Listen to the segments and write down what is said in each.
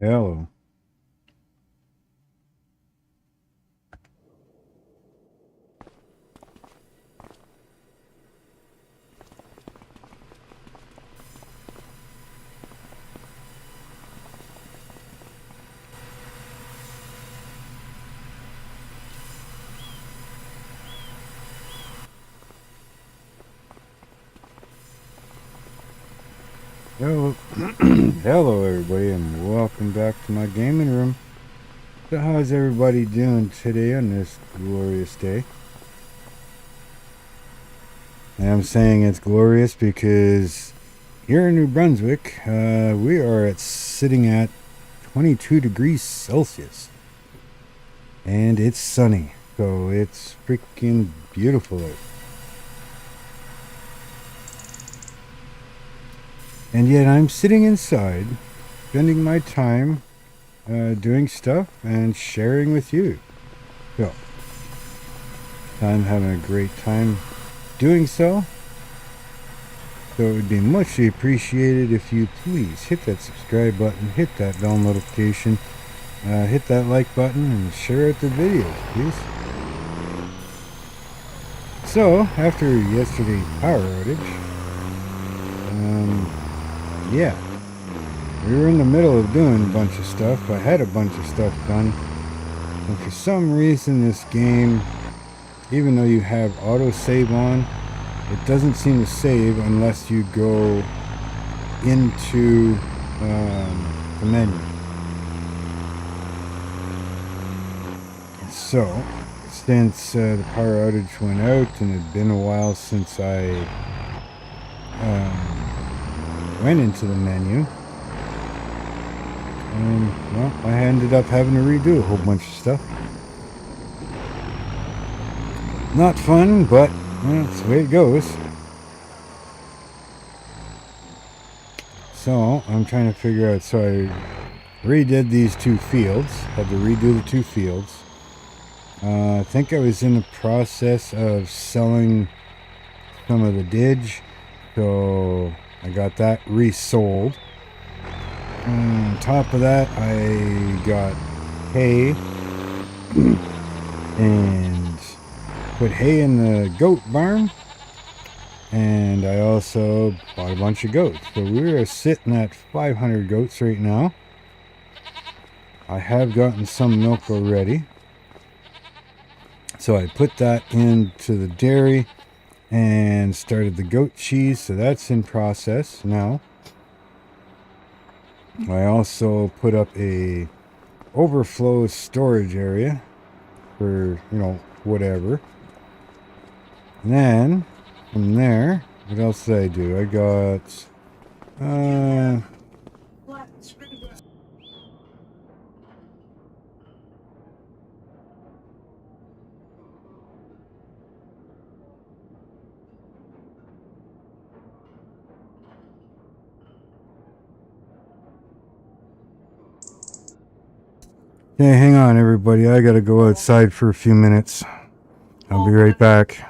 Hello. Hello. Hello, everybody, and welcome back to my gaming room. So, how's everybody doing today on this glorious day? And I'm saying it's glorious because here in New Brunswick, we are sitting at 22 degrees Celsius. And it's sunny, so it's freaking beautiful out. And yet I'm sitting inside, spending my time doing stuff and sharing with you. So, I'm having a great time doing so. So it would be muchly appreciated if you please hit that subscribe button, hit that bell notification, hit that like button, and share out the videos, please. So, after yesterday's power outage, yeah, we were in the middle of doing a bunch of stuff. I had a bunch of stuff done. And for some reason, this game, even though you have autosave on, it doesn't seem to save unless you go into the menu. So, since the power outage went out and it had been a while since I went into the menu, well, I ended up having to redo a whole bunch of stuff. Not fun, but that's the way it goes. So, I'm trying to figure out, so I redid these two fields, had to redo the two fields. I think I was in the process of selling some of the ditch, so I got that resold. On top of that, I got hay and put hay in the goat barn, and I also bought a bunch of goats. So we are sitting at 500 goats right now. I have gotten some milk already, so I put that into the dairy and started the goat cheese, so that's in process now. I also put up a overflow storage area for, whatever. And then from there, what else did I do? I got hey, hang on everybody, I gotta go outside for a few minutes. I'll be right back.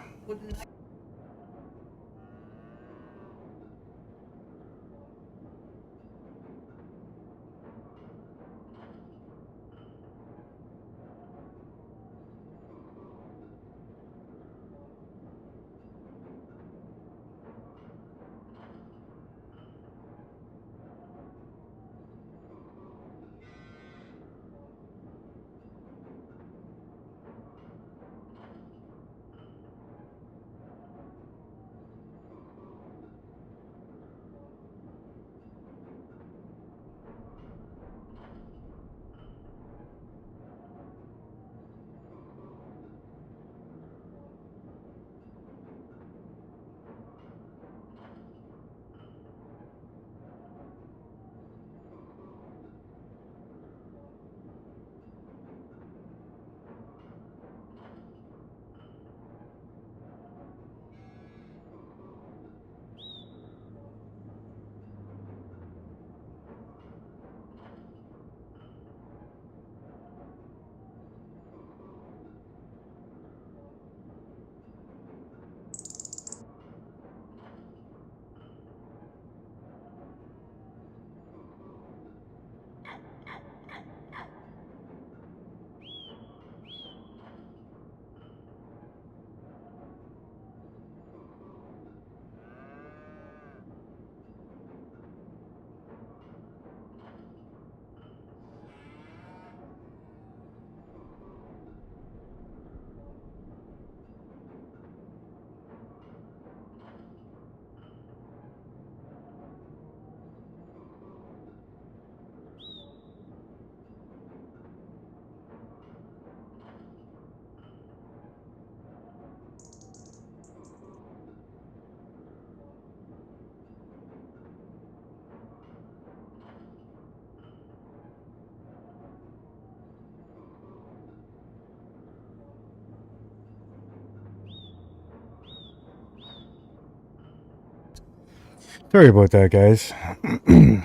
Sorry about that, guys.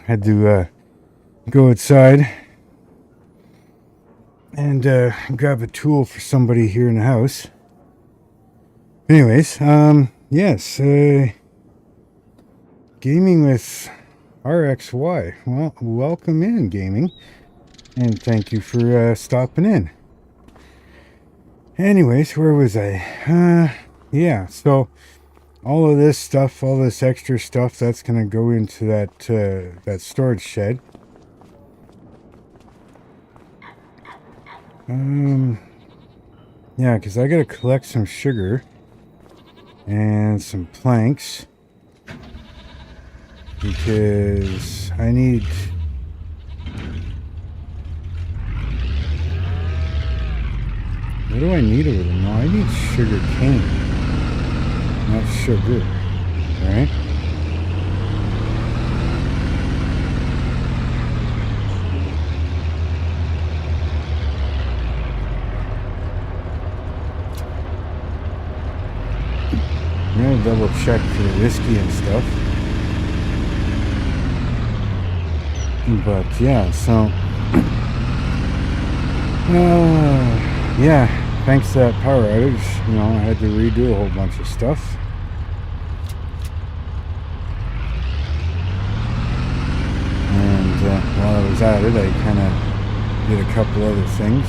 Had to go outside and grab a tool for somebody here in the house. Anyways, yes, gaming with RXY. Well, welcome in, gaming, and thank you for stopping in. Anyways, where was I? Yeah, so all of this stuff, all this extra stuff, that's gonna go into that storage shed. Yeah, because I gotta collect some sugar and some planks because I need. What do I need over there? No, I need sugar cane, not sugar. Right? I'm gonna double check for whiskey and stuff. But yeah, so yeah, thanks to that power outage, you know, I had to redo a whole bunch of stuff. And while I was at it, I kind of did a couple other things.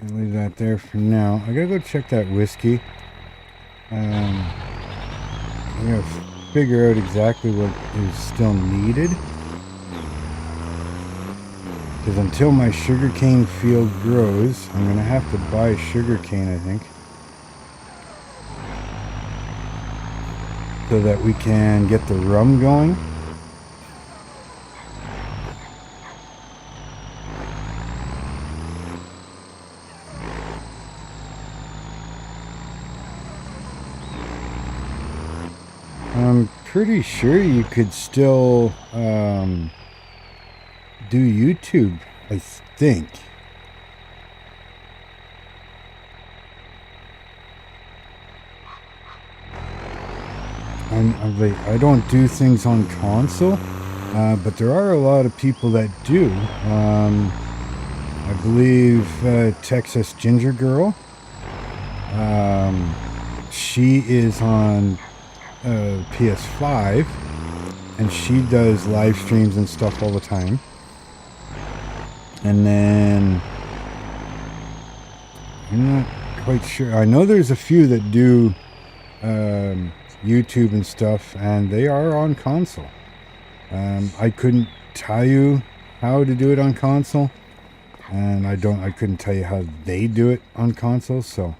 Gonna leave that there for now. I gotta go check that whiskey. I'm gonna figure out exactly what is still needed. Because until my sugarcane field grows, I'm gonna have to buy sugarcane, I think. So that we can get the rum going. I'm pretty sure you could still do YouTube, I think. I don't do things on console, but there are a lot of people that do. I believe Texas Ginger Girl. She is on PS5, and she does live streams and stuff all the time. And then I'm not quite sure. I know there's a few that do YouTube and stuff, and they are on console. I couldn't tell you how to do it on console, and I couldn't tell you how they do it on console, so.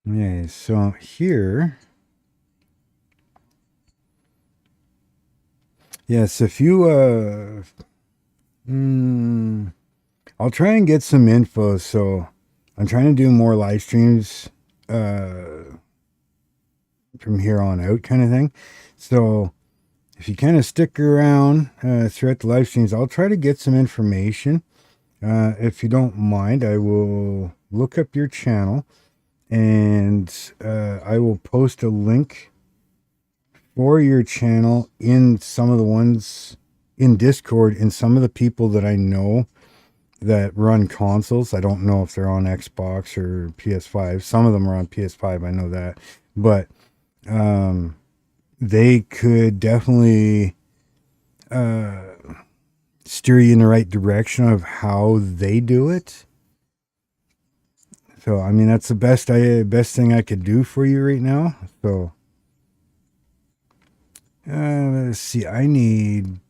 Okay, so here, yes, if you, I'll try and get some info. So I'm trying to do more live streams from here on out, kind of thing. So if you kind of stick around throughout the live streams, I'll try to get some information. If you don't mind, I will look up your channel, and I will post a link for your channel in some of the ones in Discord, in some of the people that I know that run consoles. I don't know if they're on Xbox or PS5. Some of them are on PS5, I know that. But they could definitely steer you in the right direction of how they do it. So, I mean, that's the best thing I could do for you right now. So, let's see. I need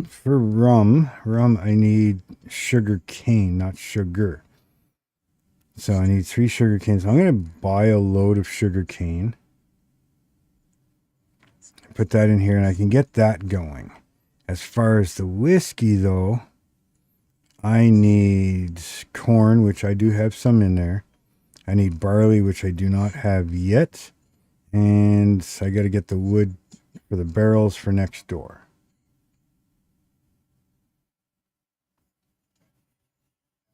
for rum, I need sugar cane, not sugar. So I need 3 sugar canes. I'm going to buy a load of sugar cane. Put that in here, and I can get that going. As far as the whiskey, though, I need corn, which I do have some in there. I need barley, which I do not have yet. And I got to get the wood for the barrels for next door.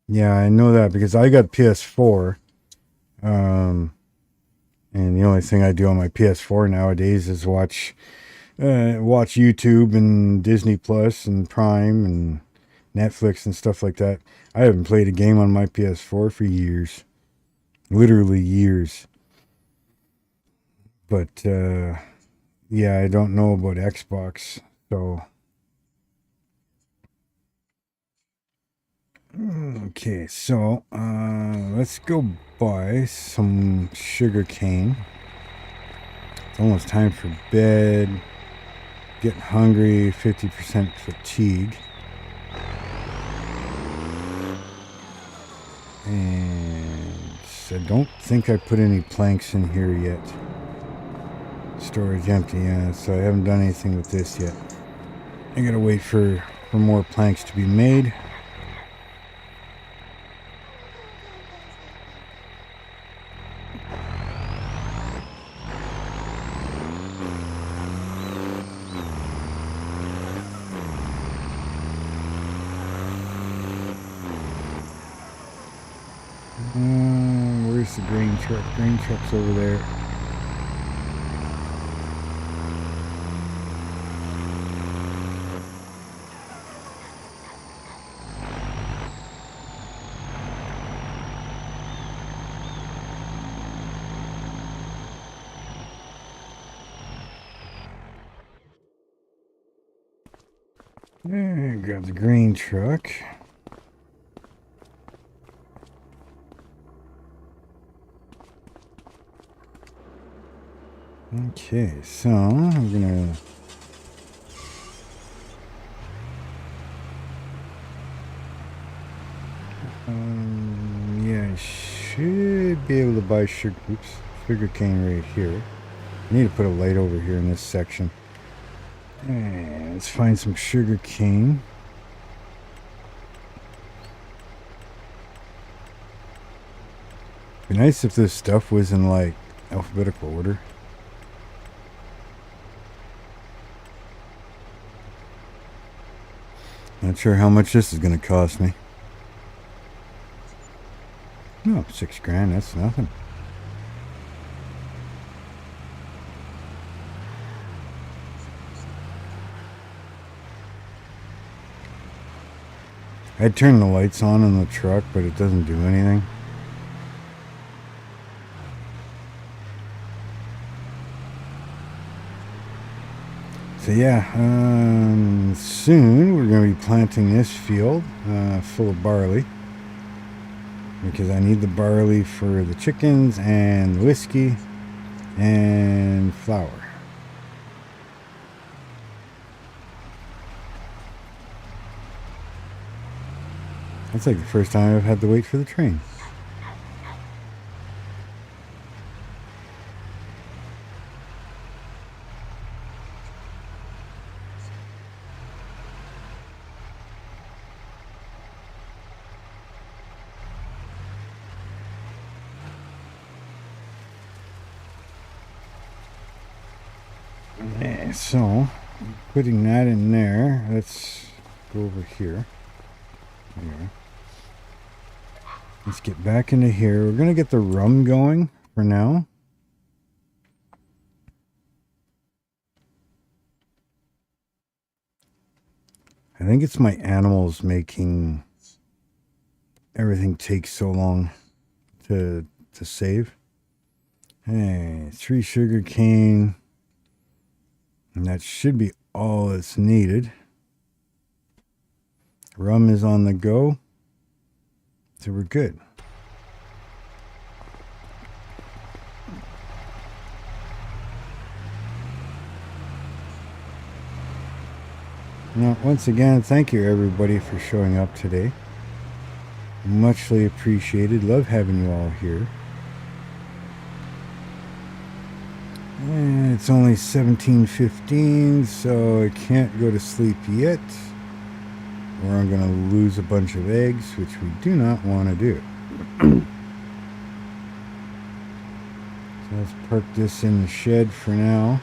Yeah, I know that because I got PS4. And the only thing I do on my PS4 nowadays is watch YouTube and Disney Plus and Prime and Netflix and stuff like that. I haven't played a game on my PS4 for years. Literally years. But yeah, I don't know about Xbox. So okay, so let's go buy some sugar cane. It's almost time for bed. Getting hungry, 50% fatigue. And I don't think I put any planks in here yet. Storage empty, yeah, so I haven't done anything with this yet. I gotta wait for more planks to be made. Where's the grain truck? Grain truck's over there. There, got the grain truck. Okay, so I'm gonna yeah, I should be able to buy sugar cane right here. I need to put a light over here in this section. And let's find some sugar cane. Be nice if this stuff was in like alphabetical order. Not sure how much this is going to cost me. No, $6 grand, that's nothing. I'd turn the lights on in the truck, but it doesn't do anything. So yeah, soon we're going to be planting this field full of barley. Because I need the barley for the chickens and whiskey and flour. That's like the first time I've had to wait for the train. So, putting that in there, let's go over here. Let's get back into here. We're going to get the rum going for now. I think it's my animals making everything take so long to save. Hey, 3 sugar cane. And that should be all that's needed. Rum is on the go. So we're good. Now, once again, thank you everybody for showing up today. Muchly appreciated. Love having you all here. And it's only 17:15, so I can't go to sleep yet. or I'm going to lose a bunch of eggs, which we do not want to do. So let's park this in the shed for now.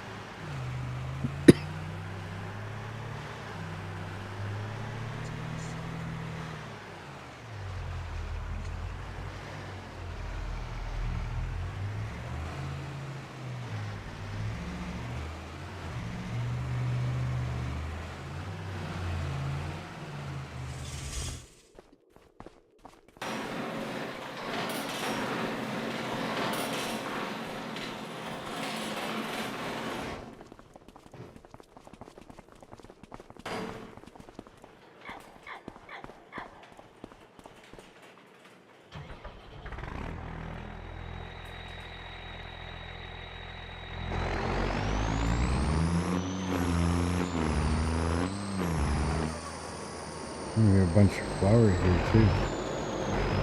We got a bunch of flowers here too.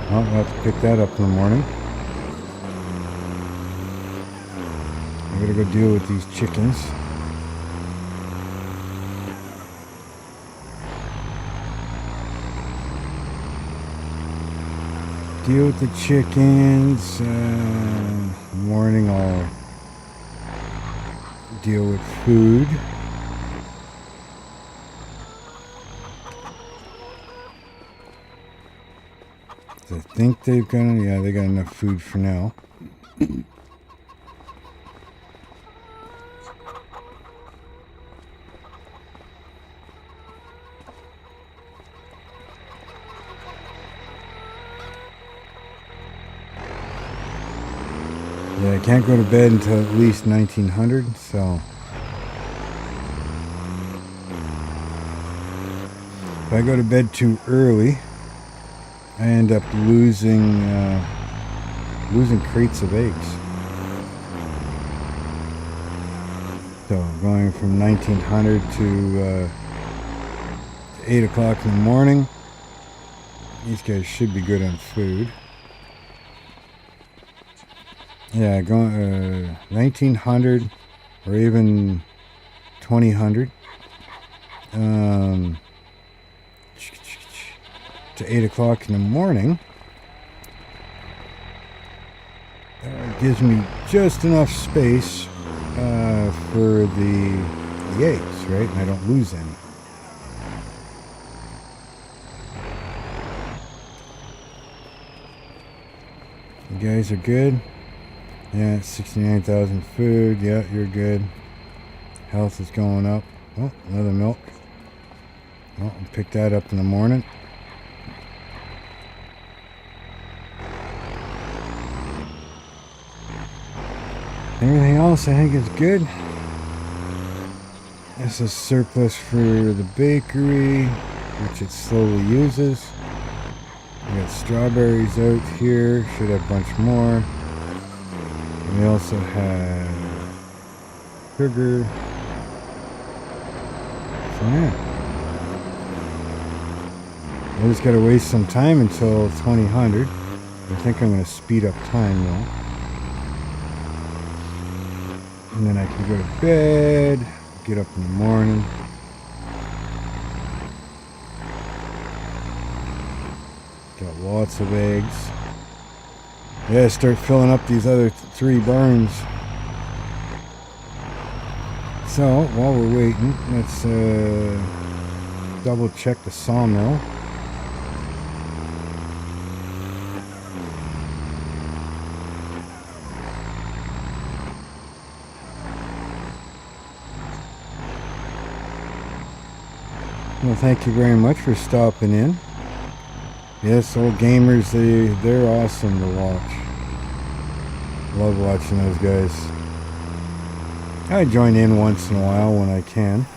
I'll have to pick that up in the morning. I'm gonna go deal with these chickens. Deal with the chickens. Morning I'll deal with food. I think they've got, yeah, they got enough food for now. Yeah, I can't go to bed until at least 1900, so if I go to bed too early, I end up losing crates of eggs. So going from 1900 to 8 o'clock in the morning, these guys should be good on food. Yeah, going 1900 or even 2000. To 8 o'clock in the morning. That gives me just enough space for the eggs, right? And I don't lose any. You guys are good? Yeah, 69,000 food. Yeah, you're good. Health is going up. Oh, another milk. Well, I'll pick that up in the morning. Everything else I think is good. This is surplus for the bakery, which it slowly uses. We got strawberries out here, should have a bunch more. And we also have sugar. So yeah. I just gotta waste some time until 2000. I think I'm gonna speed up time though. And then I can go to bed, get up in the morning. Got lots of eggs. Yeah, start filling up these other 3 barns. So, while we're waiting, let's double check the sawmill. Well, thank you very much for stopping in. Yes, old gamers, they're awesome to watch. Love watching those guys. I join in once in a while when I can.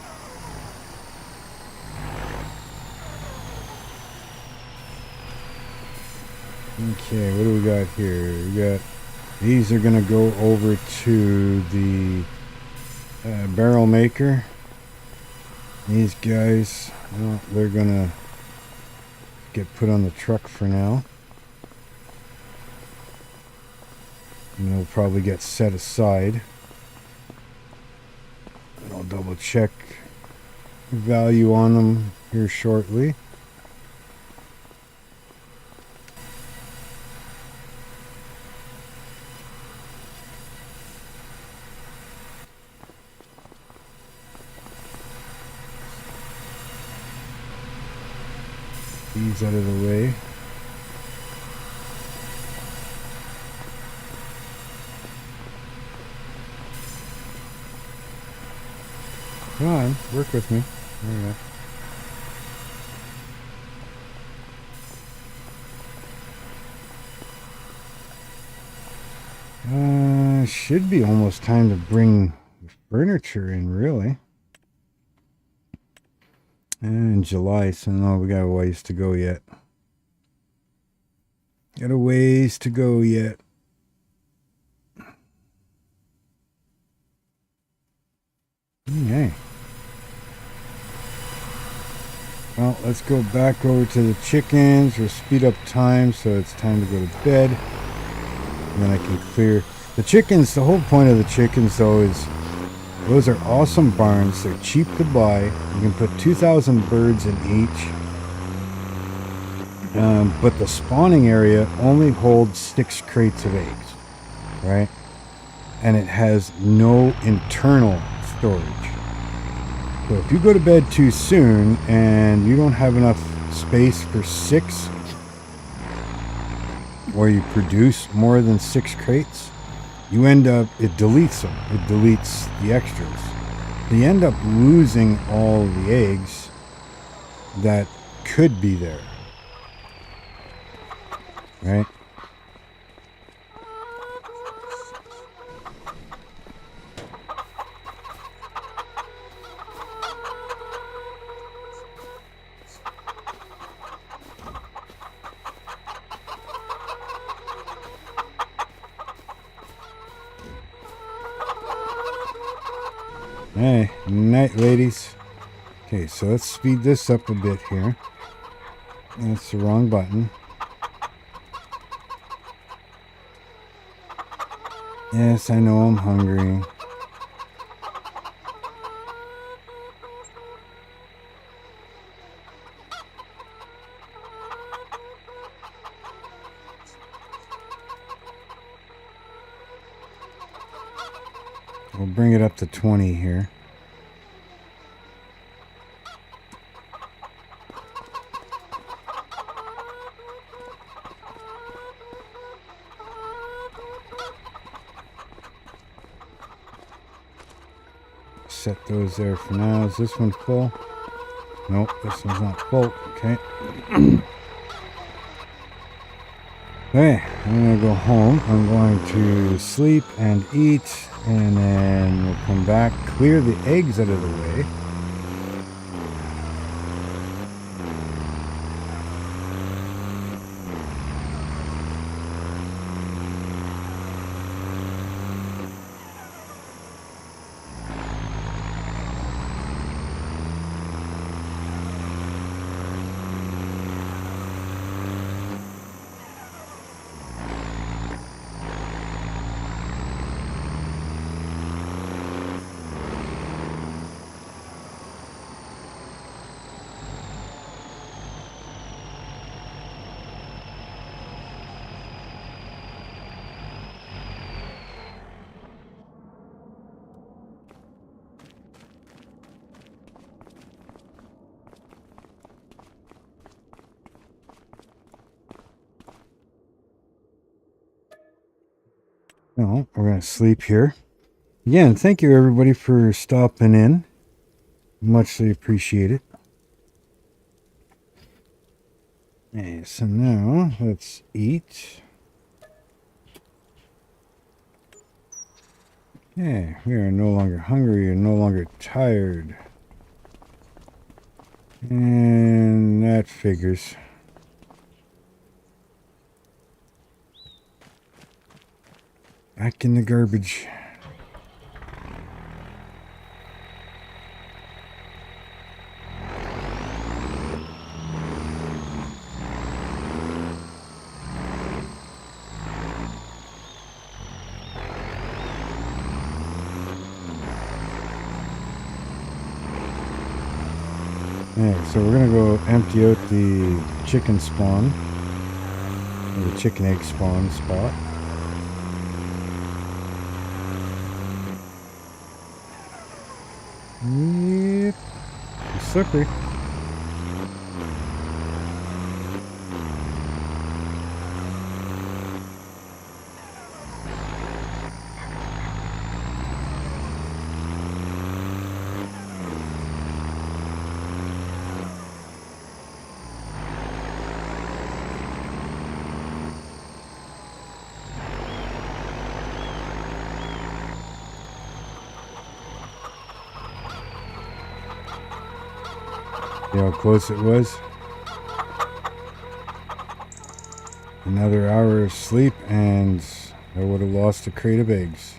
Okay, what do we got here? We got, these are going to go over to the barrel maker. These guys, well, they're gonna get put on the truck for now. And they'll probably get set aside. And I'll double check value on them here shortly. these out of the way. Come on, work with me. There you go. Should be almost time to bring furniture in, really. And July, so no, we got a ways to go yet. Got a ways to go yet. Okay. Well, let's go back over to the chickens. We'll speed up time so it's time to go to bed. And then I can clear the chickens. The whole point of the chickens, though, is those are awesome barns. They're cheap to buy. You can put 2,000 birds in each. But the spawning area only holds 6 crates of eggs, right? And it has no internal storage. So if you go to bed too soon and you don't have enough space for 6, or you produce more than 6 crates, you end up, it deletes them. It deletes the extras. So you end up losing all the eggs that could be there. Right? Hey, night, ladies. Okay, so let's speed this up a bit here. That's the wrong button. Yes, I know I'm hungry. We'll bring it up to 20 here. Set those there for now. Is this one full? Nope, this one's not full. Okay. Okay, I'm going to go home. I'm going to sleep and eat, and then we'll come back, clear the eggs out of the way. No, we're going to sleep here. Again, thank you everybody for stopping in. Muchly appreciated. Okay, so now let's eat. Okay, we are no longer hungry and no longer tired. And that figures. Back in the garbage. Okay, so we're gonna go empty out the chicken spawn, or the chicken egg spawn spot. Yep, it's slippery. See how close it was? Another hour of sleep and I would have lost a crate of eggs.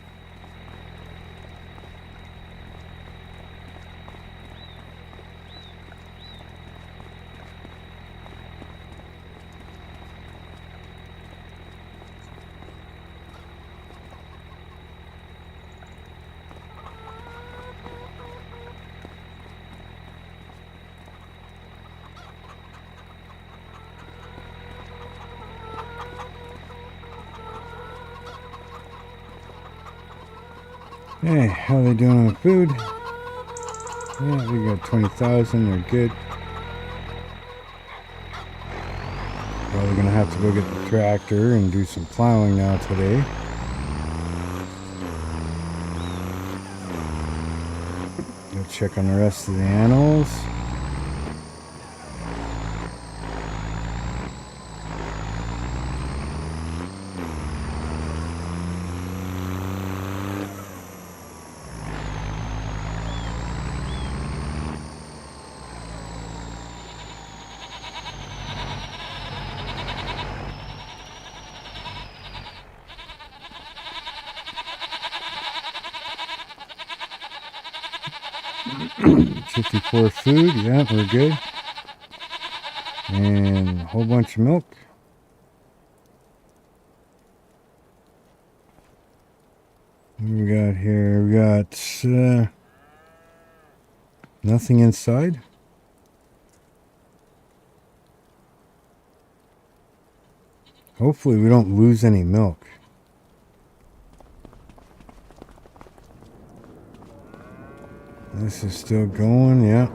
Hey, how are they doing on food? Yeah, we got 20,000. They're good. Probably gonna have to go get the tractor and do some plowing now today. Go check on the rest of the animals. $54 food, yeah, we're good. And a whole bunch of milk. What do we got here? We got nothing inside. Hopefully we don't lose any milk. This is still going, yeah.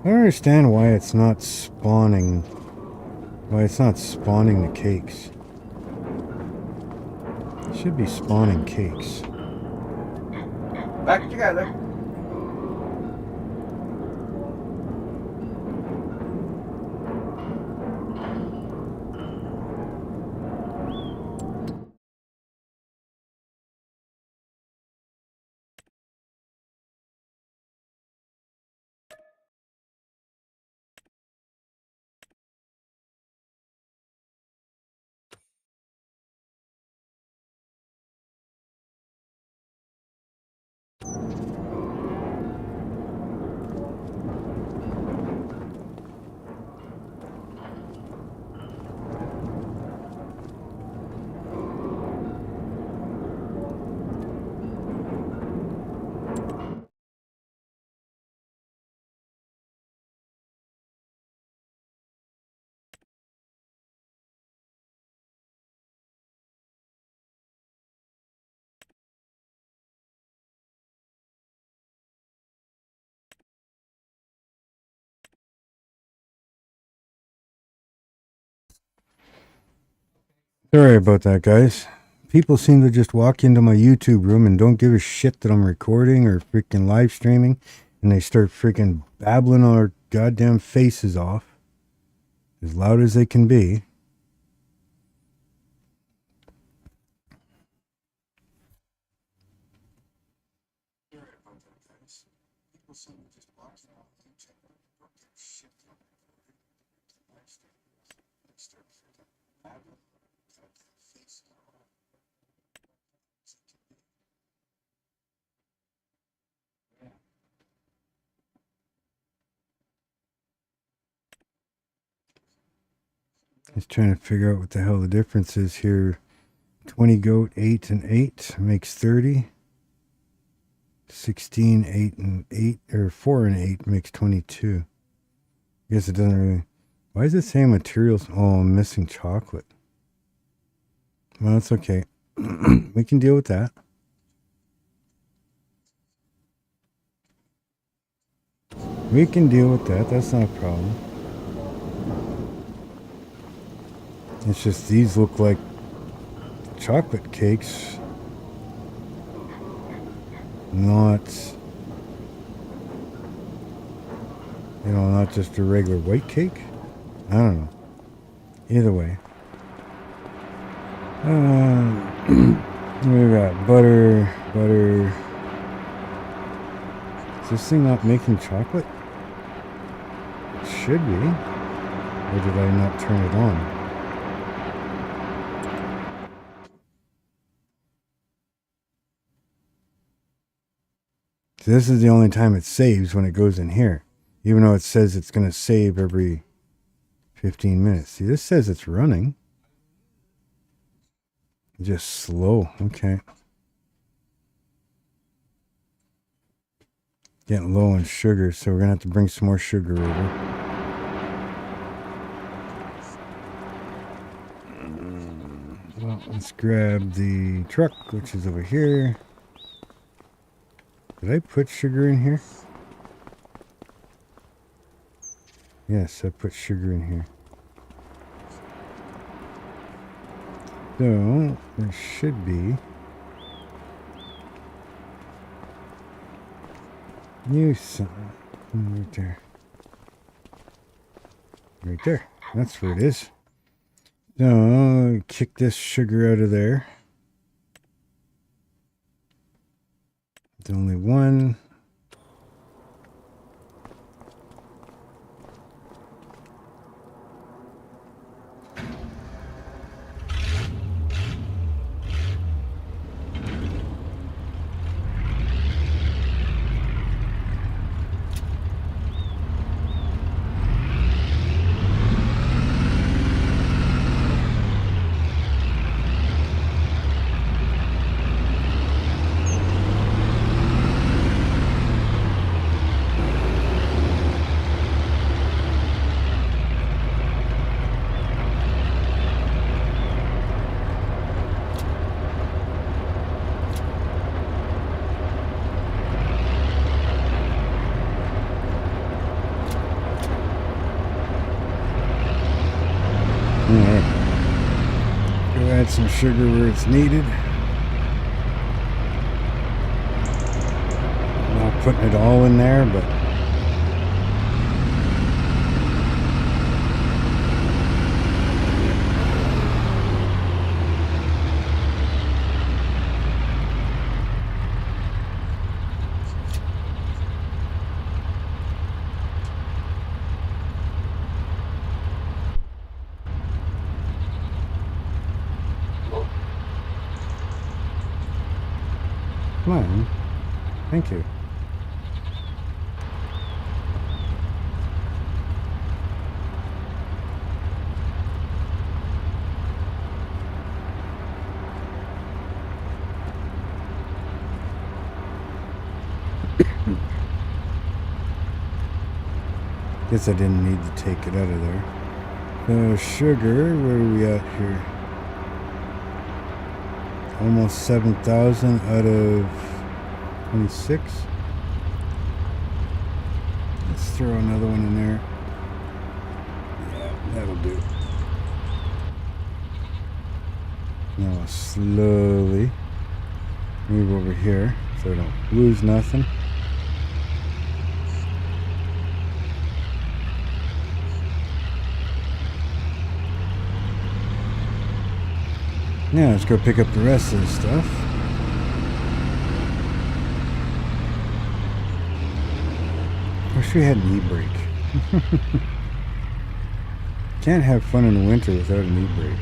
I don't understand why it's not spawning. Why it's not spawning the cakes. It should be spawning cakes. Back together. Sorry about that, guys. People seem to just walk into my YouTube room and don't give a shit that I'm recording or freaking live streaming, and they start freaking babbling our goddamn faces off as loud as they can be. Sorry about that, guys. People seem to just walk in on YouTube and don't give a shit that I'm recording or live streaming. They start freaking babbling our goddamn faces off. Just trying to figure out what the hell the difference is here. 20 goat, 8 and 8 makes 30. 16, 8 and 8, or 4 and 8 makes 22. I guess it doesn't really... Why is it saying materials? Oh, I'm missing chocolate. Well, that's okay. We can deal with that. We can deal with that. That's not a problem. It's just these look like chocolate cakes, not, you know, not just a regular white cake. I don't know. Either way. We got butter, Is this thing not making chocolate? It should be. Or did I not turn it on? So this is the only time it saves, when it goes in here. Even though it says it's going to save every 15 minutes. See, this says it's running. Just slow. Okay. Getting low on sugar, so we're going to have to bring some more sugar over. Well, let's grab the truck, which is over here. Did I put sugar in here? Yes, I put sugar in here. So, there should be new something right there. Right there. That's where it is. So, kick this sugar out of there. There's only one. Add some sugar where it's needed. I'm not putting it all in there, but come on. Thank you. Guess I didn't need to take it out of there. So sugar, where are we at here? Almost 7,000 out of 26. Let's throw another one in there. Yeah, that'll do. Now I'll slowly move over here so I don't lose nothing. Now let's go pick up the rest of this stuff. Wish we had an e-brake. Can't have fun in the winter without an e-brake.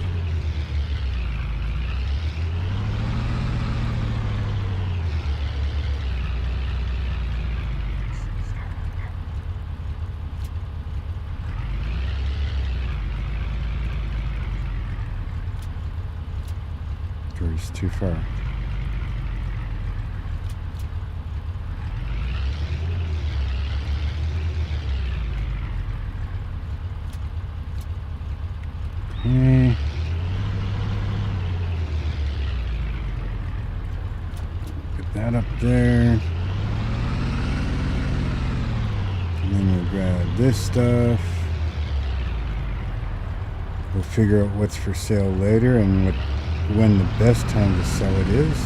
It's too far. Okay. Put that up there. And then we'll grab this stuff. We'll figure out what's for sale later and when the best time to sell it is.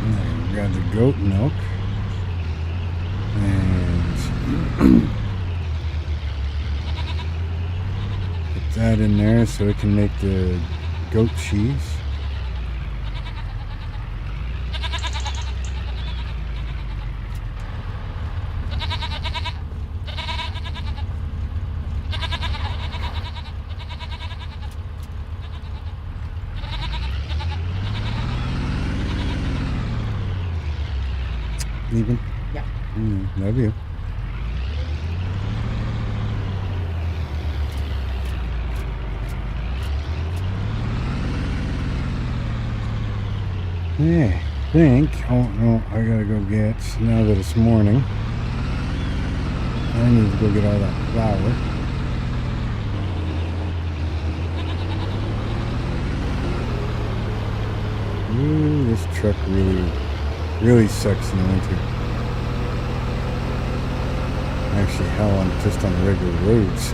And grab the goat milk and put that that in there so it can make the goat cheese. Leaving? Yeah. Love you. Yeah, I think. Oh no, I gotta go get, now that it's morning, I need to go get all that flour. Ooh, this truck really sucks in the winter. Actually, hell, I'm just on regular roads.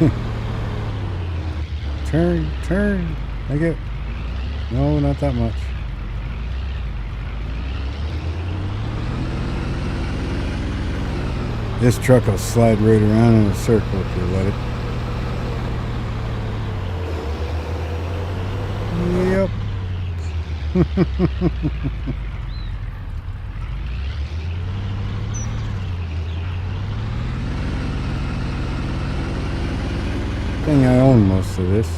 Turn. I get, no, not that much. This truck will slide right around in a circle if you let it. Yep. Thing I own most of this.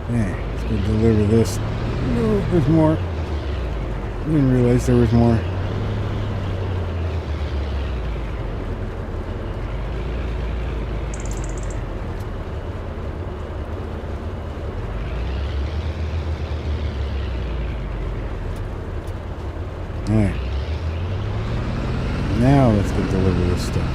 Hey, let's go deliver this. No, there's more. Didn't realize there was more. Alright. Now let's go deliver this stuff.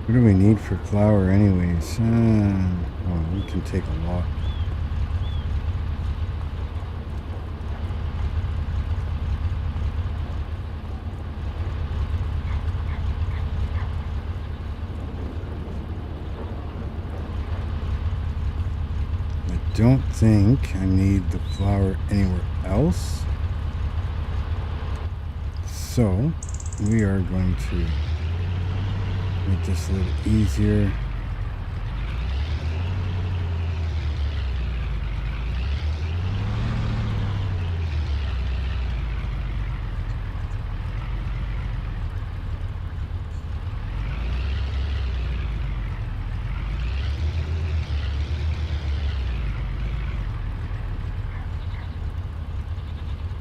What do we need for flour anyways? Oh, we can take a lot. I don't think I need the flour anywhere else. So we are going to make this a little easier.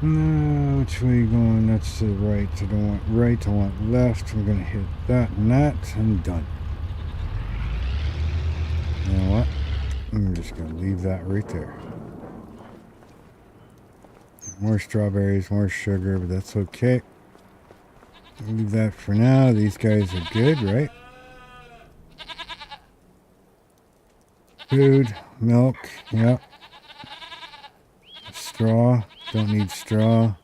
No, which way are you going? That's the right. I don't want right, I want left. I'm gonna hit that and that and done. You know what? I'm just gonna leave that right there. More strawberries, more sugar, but that's okay. Leave that for now. These guys are good, right? Food, milk, yep. Straw, don't need straw.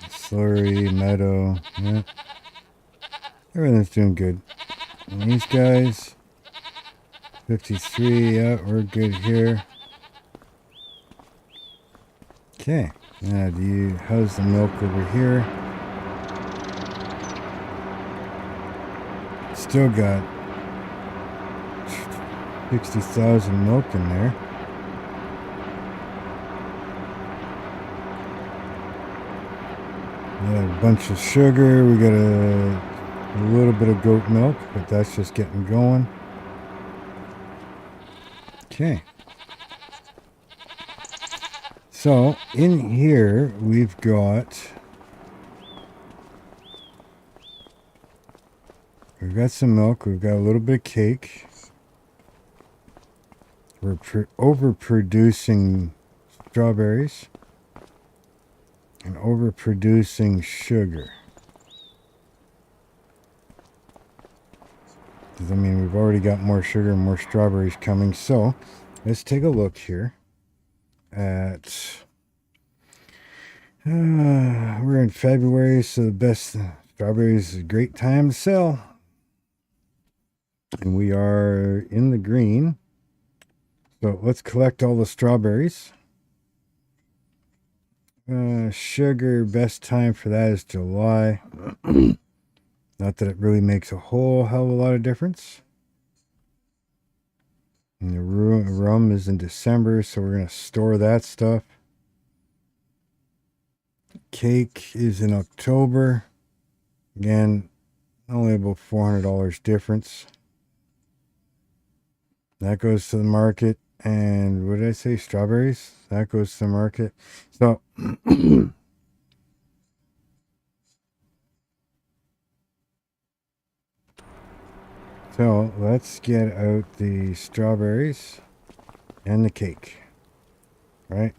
Slurry, meadow, yeah. Everything's doing good. And these guys, 53, yeah, we're good here. Okay, now how's the milk over here? Still got 60,000 milk in there. bunch of sugar. We got a little bit of goat milk, but that's just getting going. Okay. So in here we've got some milk. We've got a little bit of cake. We're overproducing strawberries and overproducing sugar. I mean, we've already got more sugar and more strawberries coming. So let's take a look here at we're in February, so the best strawberries is a great time to sell, and we are in the green. So let's collect all the strawberries. Sugar, best time for that is July. Not that it really makes a whole hell of a lot of difference. And the rum is in December, so we're going to store that stuff. Cake is in October. Again, only about $400 difference. That goes to the market. And what did I say? Strawberries? That goes to the market. So so let's get out the strawberries and the cake. Right?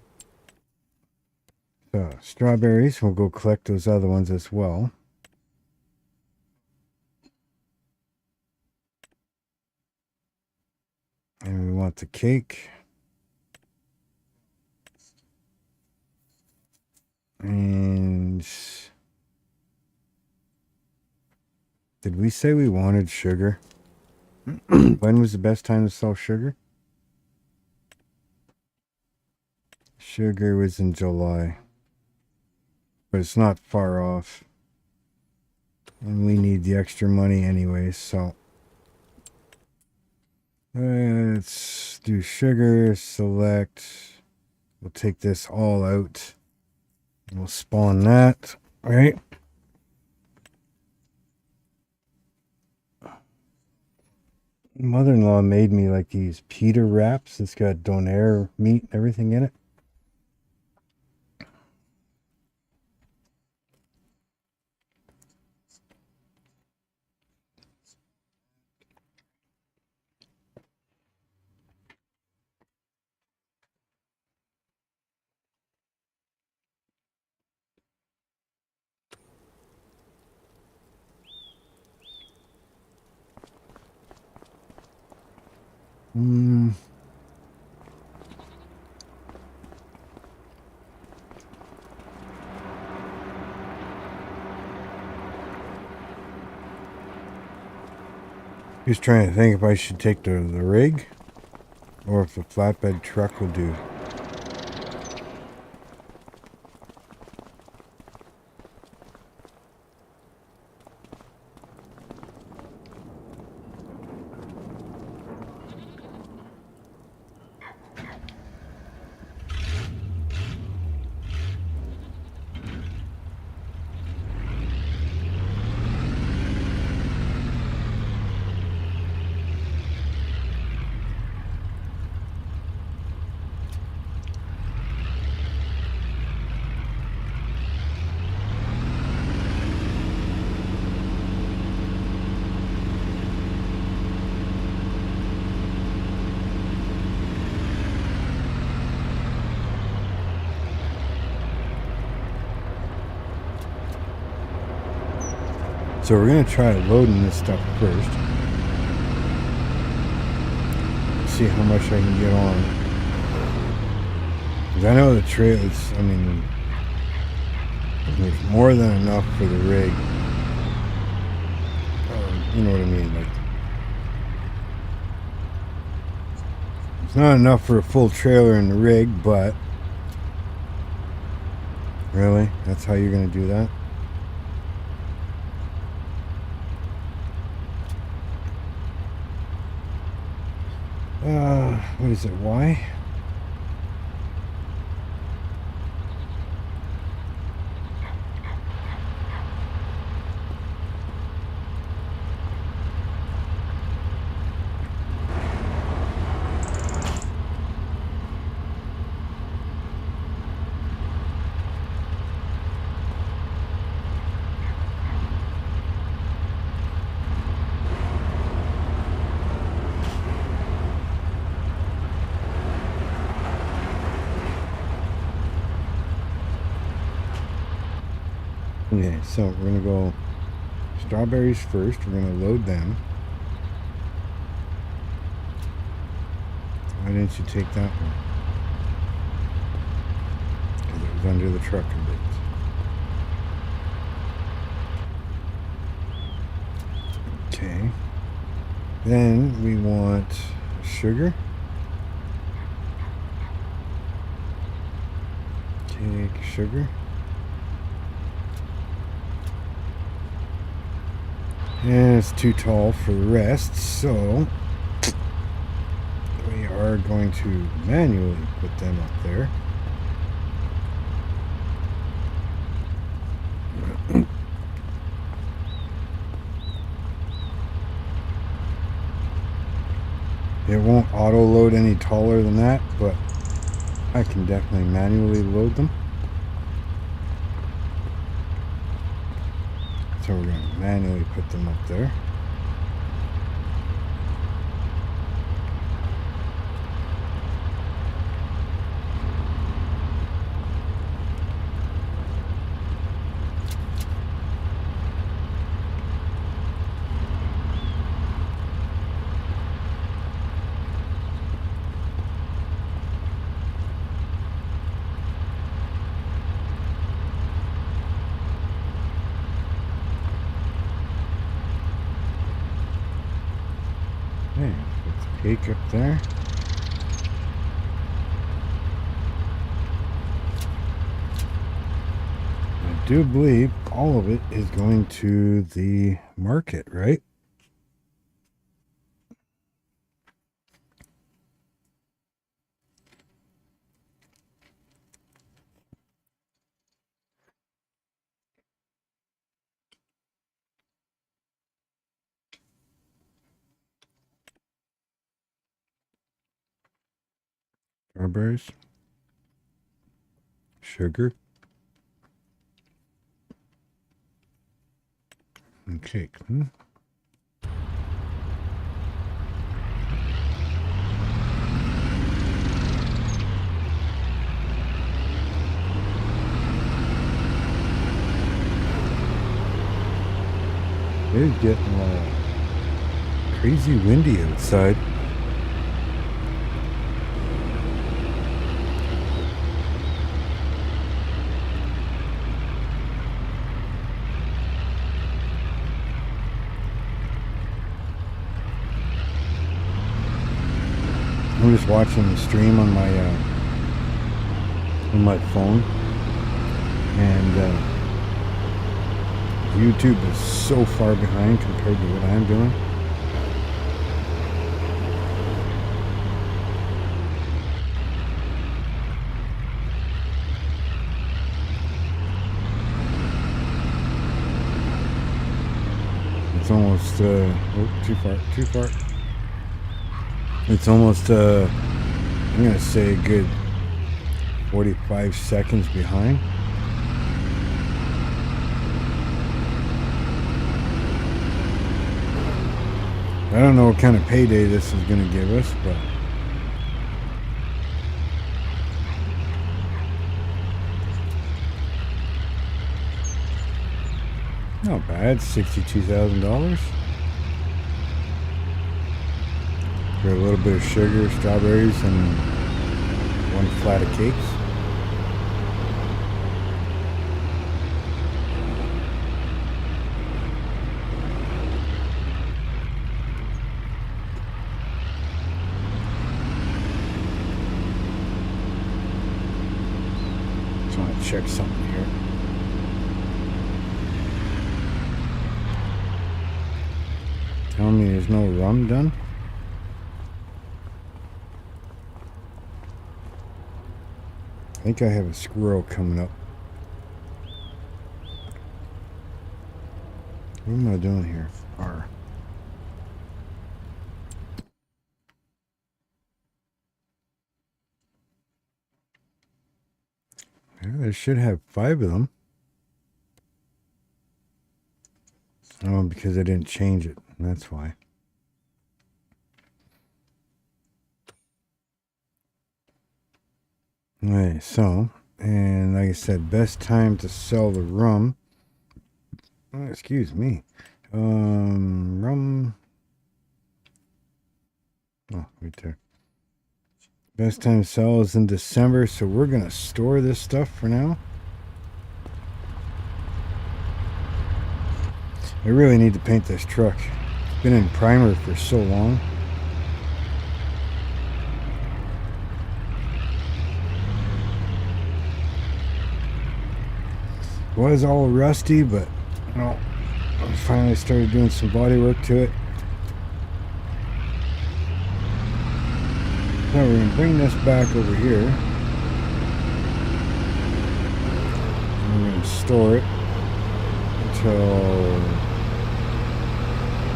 So strawberries, we'll go collect those other ones as well. And we want the cake. And did we say we wanted sugar? When was the best time to sell sugar? Sugar was in July. But it's not far off. And we need the extra money anyway, so let's do sugar, select. We'll take this all out. And we'll spawn that, right? Mother-in-law made me like these pita wraps. It's got donair meat and everything in it. Just trying to think if I should take the rig or if the flatbed truck will do. So we're going to try loading this stuff first. See how much I can get on. Because I know the trail is, I mean, there's more than enough for the rig. You know what I mean? Like, it's not enough for a full trailer in the rig, but really? That's how you're going to do that? What is it? Why? Okay, so we're gonna go strawberries first. We're gonna load them. Why didn't you take that one? Because it was under the truck a bit. Okay. Then we want sugar. Take sugar. And it's too tall for the rest, so we are going to manually put them up there. It won't auto load any taller than that, but I can definitely manually load them. So we're going to manually put them up there. Okay, put the cake up there. I do believe all of it is going to the market, right? Strawberries, sugar, and cake. It is getting crazy windy outside. I'm just watching the stream on my phone, and YouTube is so far behind compared to what I'm doing. It's almost too far. It's almost I'm gonna say a good 45 seconds behind. I don't know what kind of payday this is gonna give us, but not bad. $62,000 for a little bit of sugar, strawberries, and one flat of cakes. Just want to check something here. Tell me there's no rum done? I think I have a squirrel coming up. What am I doing here? R. Yeah, I should have 5 of them. Oh, because I didn't change it. That's why. Okay, so, and like I said, best time to sell the rum Excuse me. Rum. Oh, right there. Best time to sell is in December, so we're gonna store this stuff for now. I really need to paint this truck. It's been in primer for so long. It was all rusty, but you know, I finally started doing some body work to it. Now we're going to bring this back over here. And we're going to store it until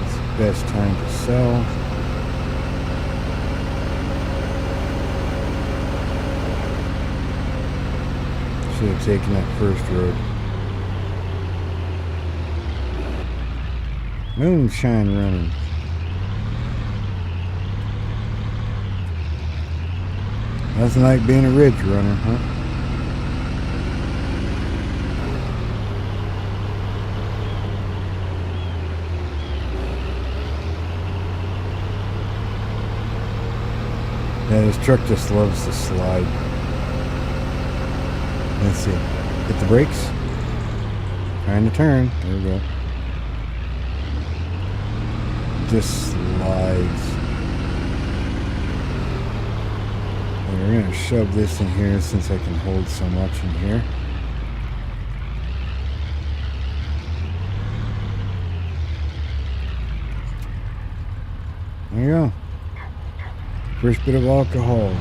it's the best time to sell. Should have taken that first road. Moonshine running. Nothing like being a ridge runner, huh? Yeah, this truck just loves to slide. Let's see. Hit the brakes. Trying to turn. There we go. Just slides. And we're going to shove this in here since I can hold so much in here. There you go. First bit of alcohol.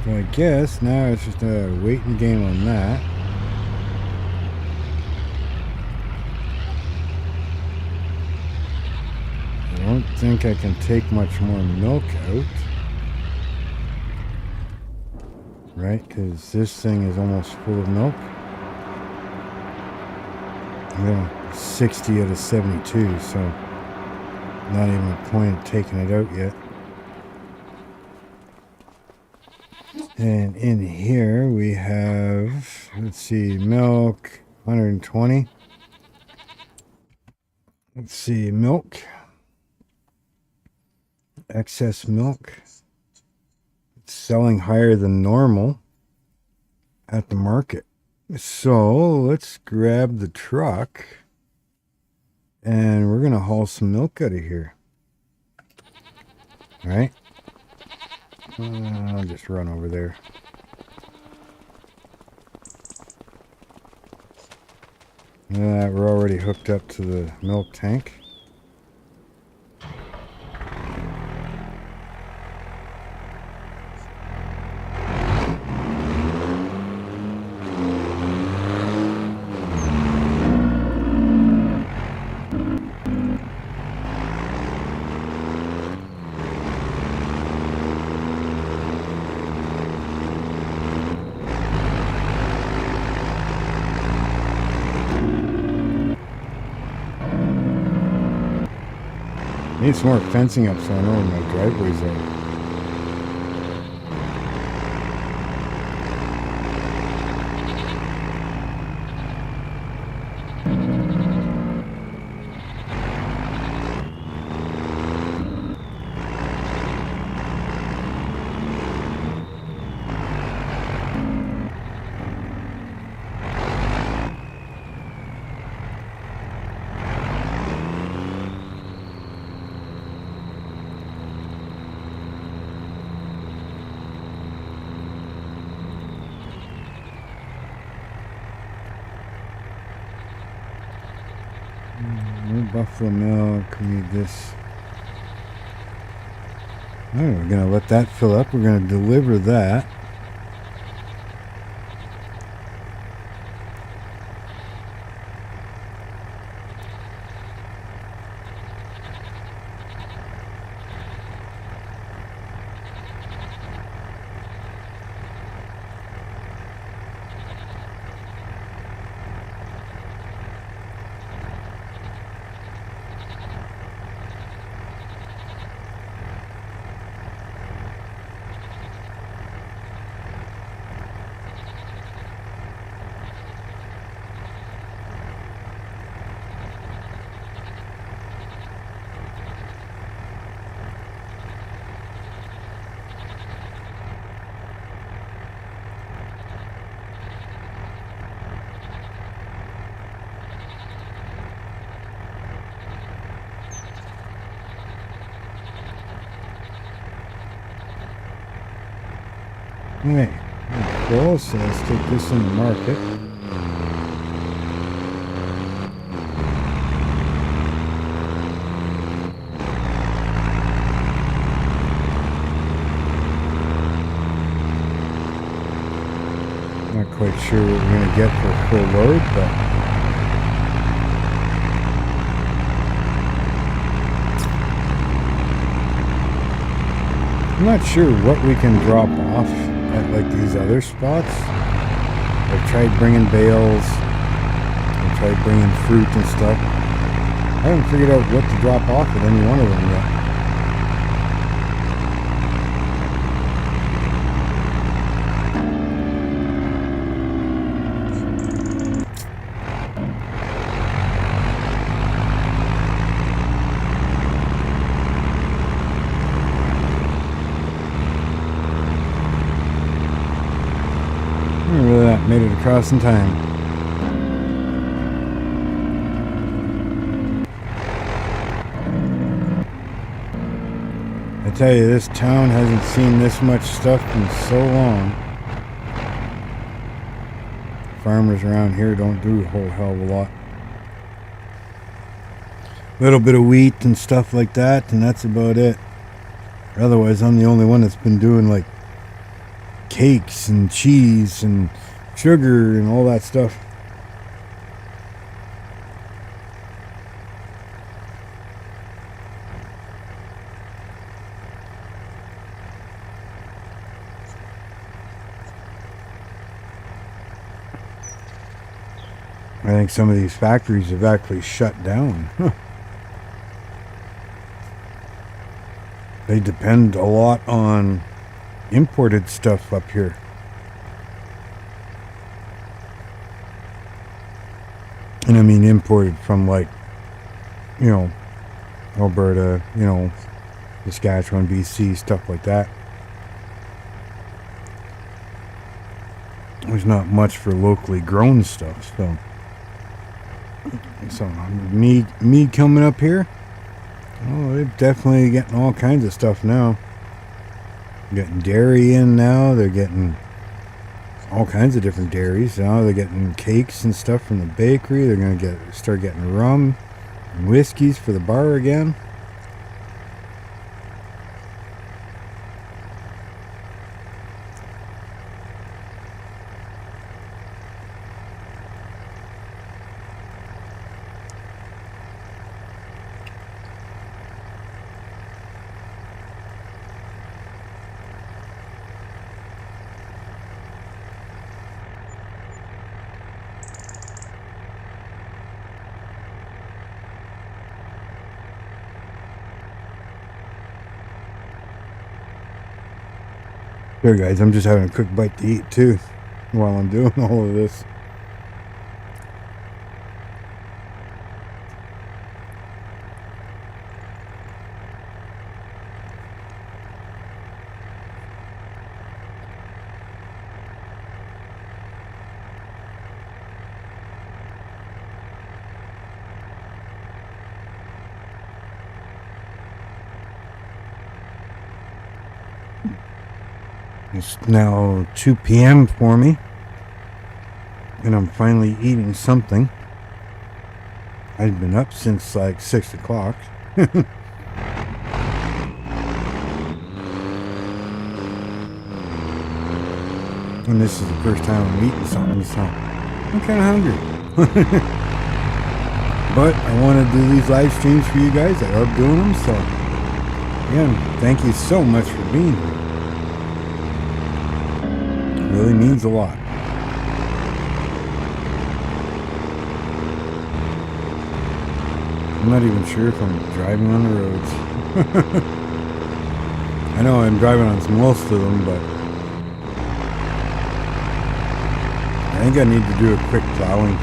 So I guess now it's just a waiting game on that. I don't think I can take much more milk out. Right, because this thing is almost full of milk. Yeah, 60 out of 72, so not even a point of taking it out yet. And in here we have, let's see, milk, 120. Let's see, milk. Excess milk. It's selling higher than normal at the market. So let's grab the truck and we're going to haul some milk out of here. All right. I'll just run over there. We're already hooked up to the milk tank. Need some more fencing up so I know where my driveways are. Buffalo milk, we need this. All right, we're going to let that fill up. We're going to deliver that. Okay, cool. So let's take this in the market. Not quite sure what we're going to get for a full load, but I'm not sure what we can drop off at like these other spots. I've tried bringing bales, I've tried bringing fruit and stuff. I haven't figured out what to drop off at any one of them yet. Really, that made it across in time. I tell you, this town hasn't seen this much stuff in so long. Farmers around here don't do a whole hell of a lot. A little bit of wheat and stuff like that, and that's about it. Otherwise, I'm the only one that's been doing like cakes and cheese and sugar and all that stuff. I think some of these factories have actually shut down. They depend a lot on imported stuff up here. And I mean imported from like, you know, Alberta, you know, Saskatchewan, BC, stuff like that. There's not much for locally grown stuff, so me coming up here, oh, they're definitely getting all kinds of stuff now. Getting dairy in now. They're getting all kinds of different dairies now. They're getting cakes and stuff from the bakery. They're gonna start getting rum and whiskeys for the bar again. There, guys, I'm just having a quick bite to eat too while I'm doing all of this. It's now 2 p.m. for me, and I'm finally eating something. I've been up since like 6 o'clock. And this is the first time I'm eating something, so I'm kind of hungry. But I want to do these live streams for you guys. I love doing them, so again, thank you so much for being here. Really means a lot. I'm not even sure if I'm driving on the roads. I know I'm driving on most of them, but I think I need to do a quick plowing.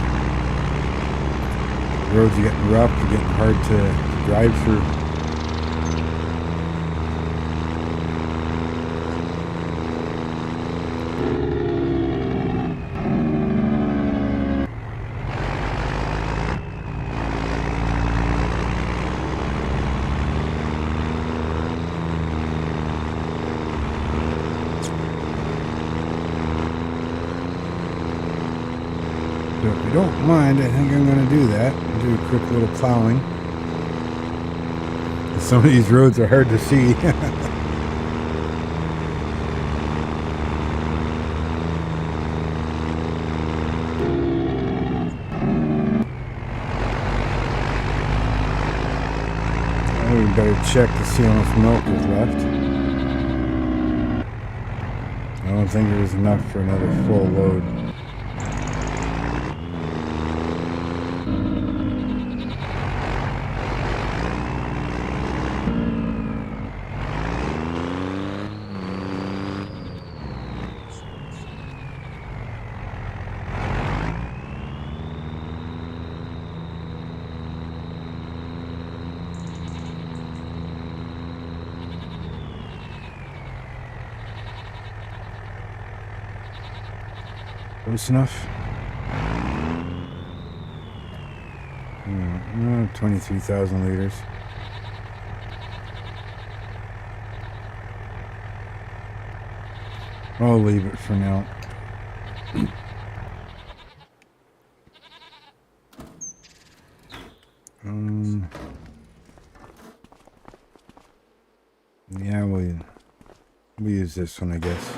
The roads are getting rough, they're getting hard to drive through. you don't mind, I think I'm going to do that. Do a quick little plowing. Some of these roads are hard to see. We better check to see how much milk is left. I don't think there's enough for another full load. Close enough? 23,000 liters. I'll leave it for now. Yeah, we'll use this one, I guess.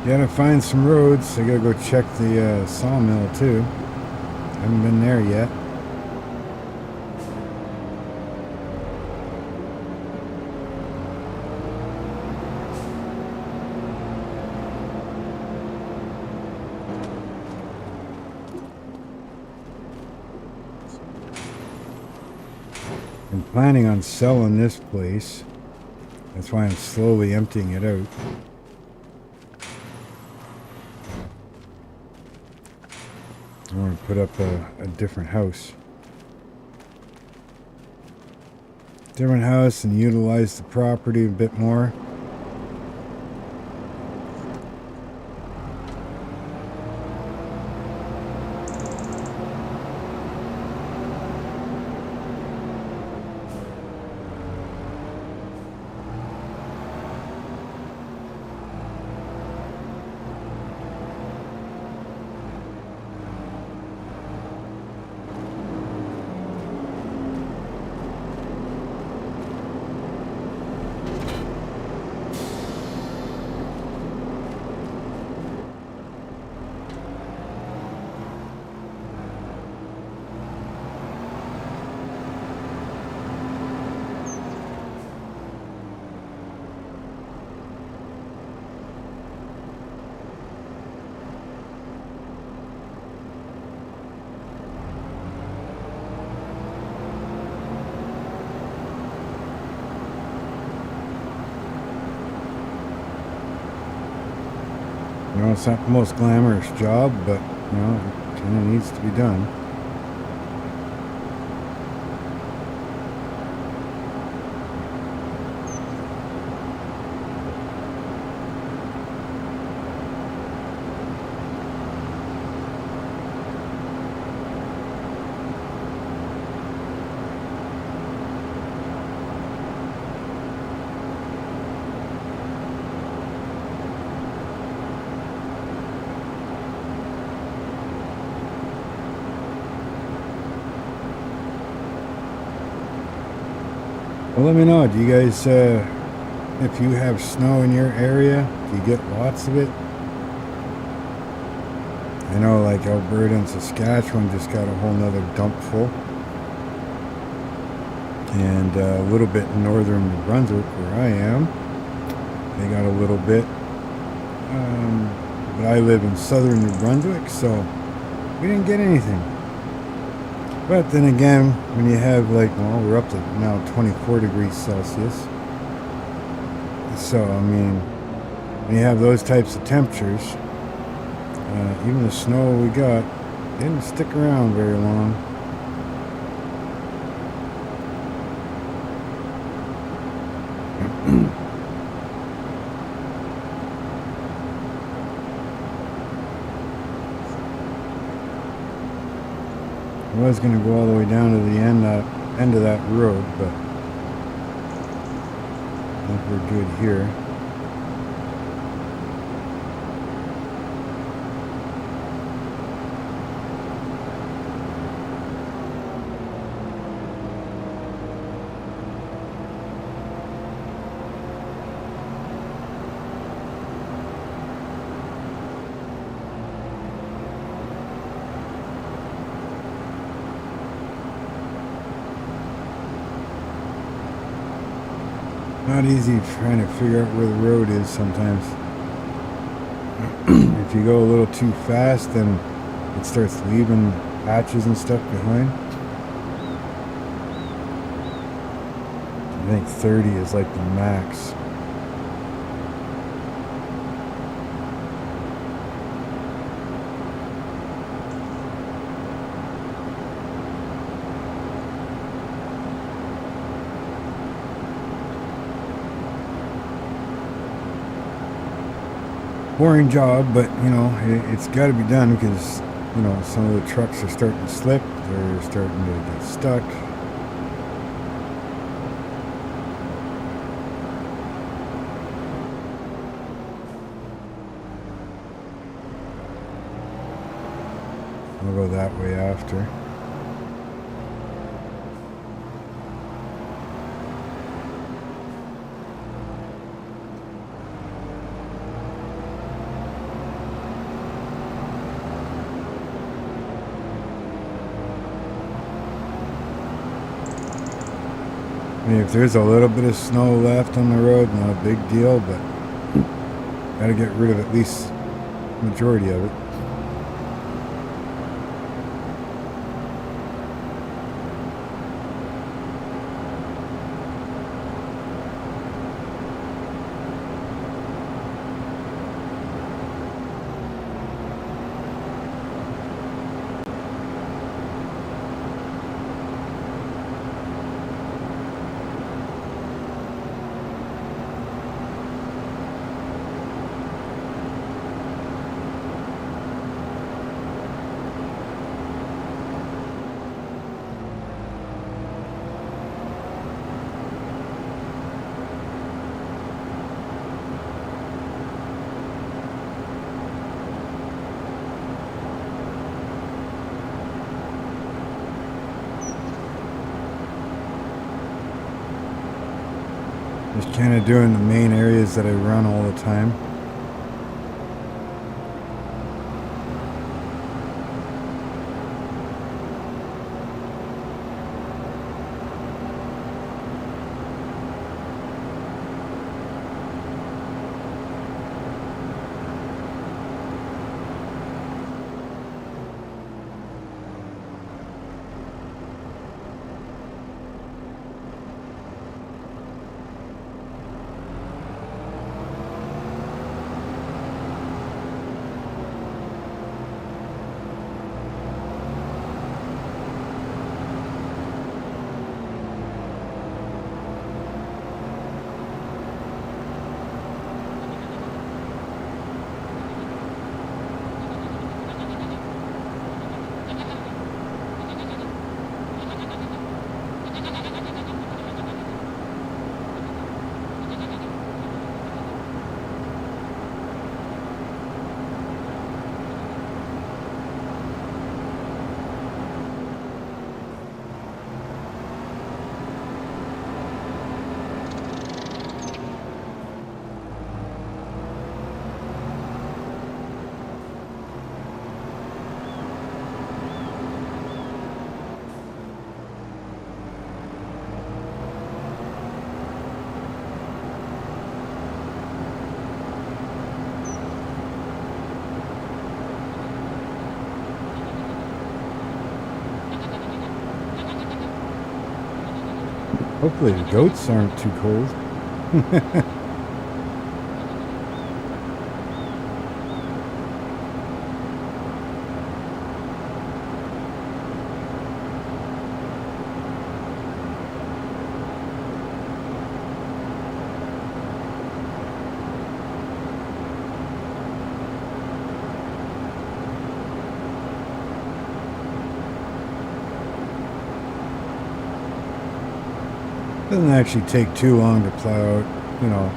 Gotta find some roads. I gotta go check the sawmill too. Haven't been there yet. I'm planning on selling this place. That's why I'm slowly emptying it out. I want to put up a different house. Different house and utilize the property a bit more. You know, it's not the most glamorous job, but, you know, it kind of needs to be done. Well, let me know. Do you guys, if you have snow in your area, do you get lots of it? I know, like Alberta and Saskatchewan just got a whole nother dump full. And a little bit in northern New Brunswick, where I am, they got a little bit. But I live in southern New Brunswick, so we didn't get anything. But then again, when you have like, well, we're up to now 24 degrees Celsius. So, I mean, when you have those types of temperatures, even the snow we got didn't stick around very long. was going to go all the way down to the end of that road, but I think we're good here. Not easy trying to figure out where the road is sometimes. If you go a little too fast, then it starts leaving patches and stuff behind. I think 30 is like the max. Boring job, but you know, it's got to be done because you know some of the trucks are starting to slip, they're starting to get stuck. I'll go that way after. I mean, if there's a little bit of snow left on the road, not a big deal, but gotta get rid of at least the majority of it. Just kind of doing the main areas that I run all the time. Hopefully the goats aren't too cold. Doesn't actually take too long to plow out, you know.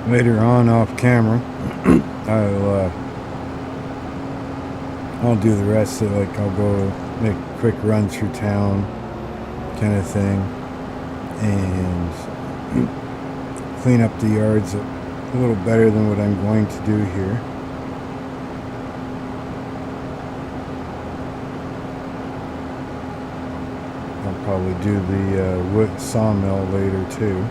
Later on, off camera, I'll do the rest of it. Like, I'll go make a quick run through town, kind of thing, and clean up the yards a little better than what I'm going to do here. I'll probably do the wood sawmill later too.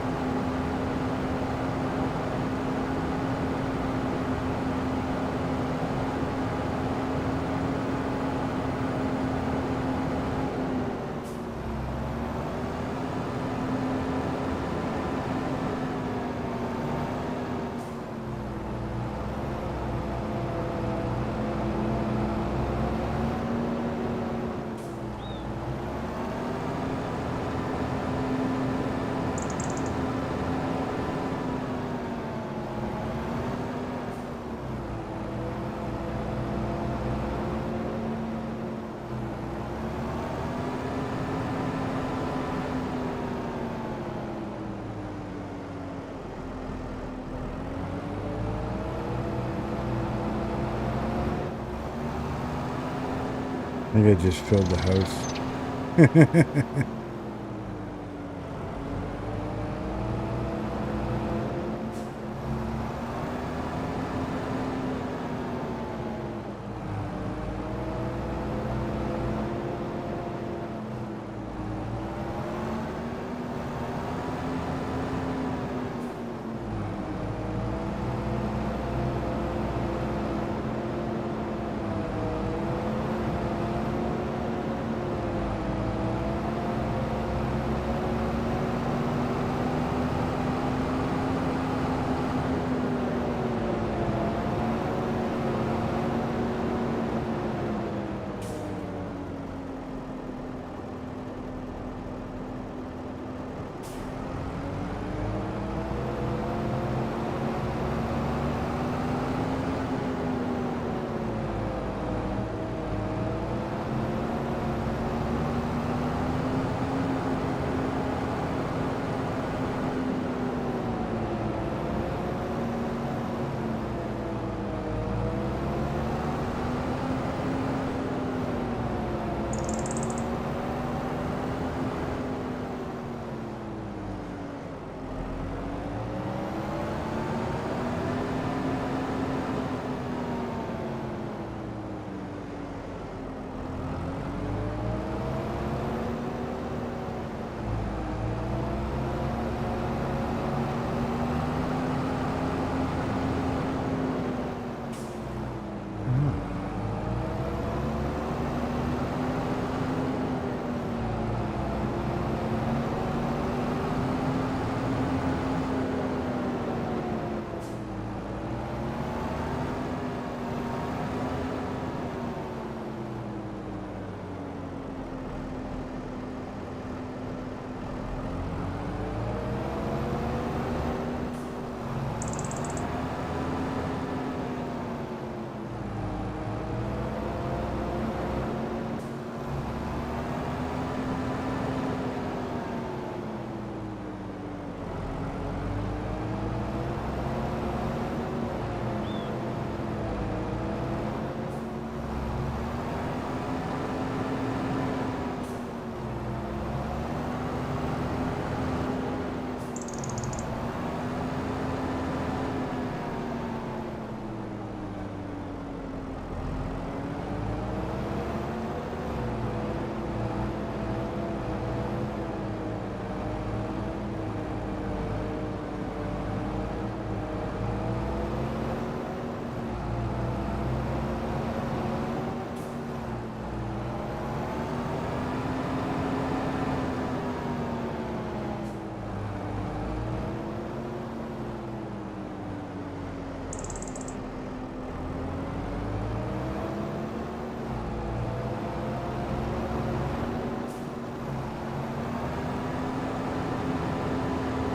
I think I just filled the house.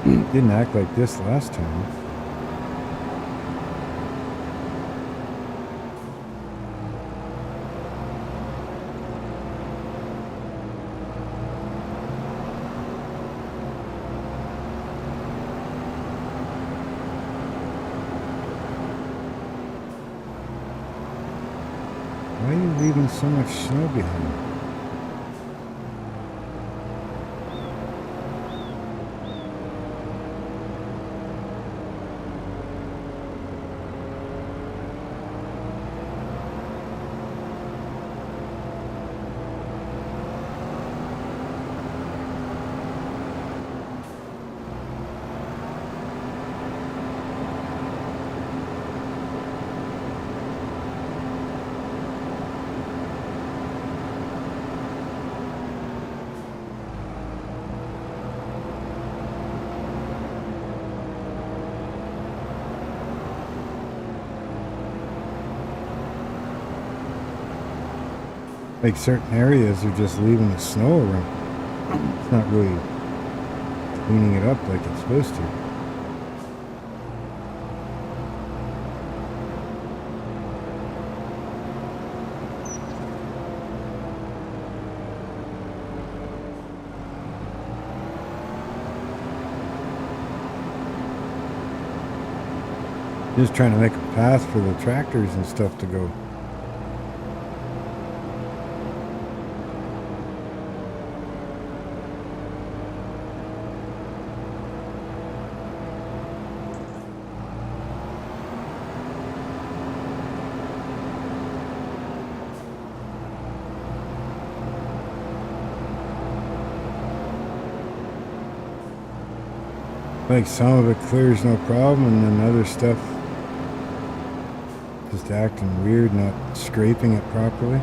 Didn't act like this last time. Why are you leaving so much snow behind? Like certain areas are just leaving the snow around. It's not really cleaning it up like it's supposed to. Just trying to make a path for the tractors and stuff to go. Like some of it clears no problem, and then other stuff just acting weird, not scraping it properly.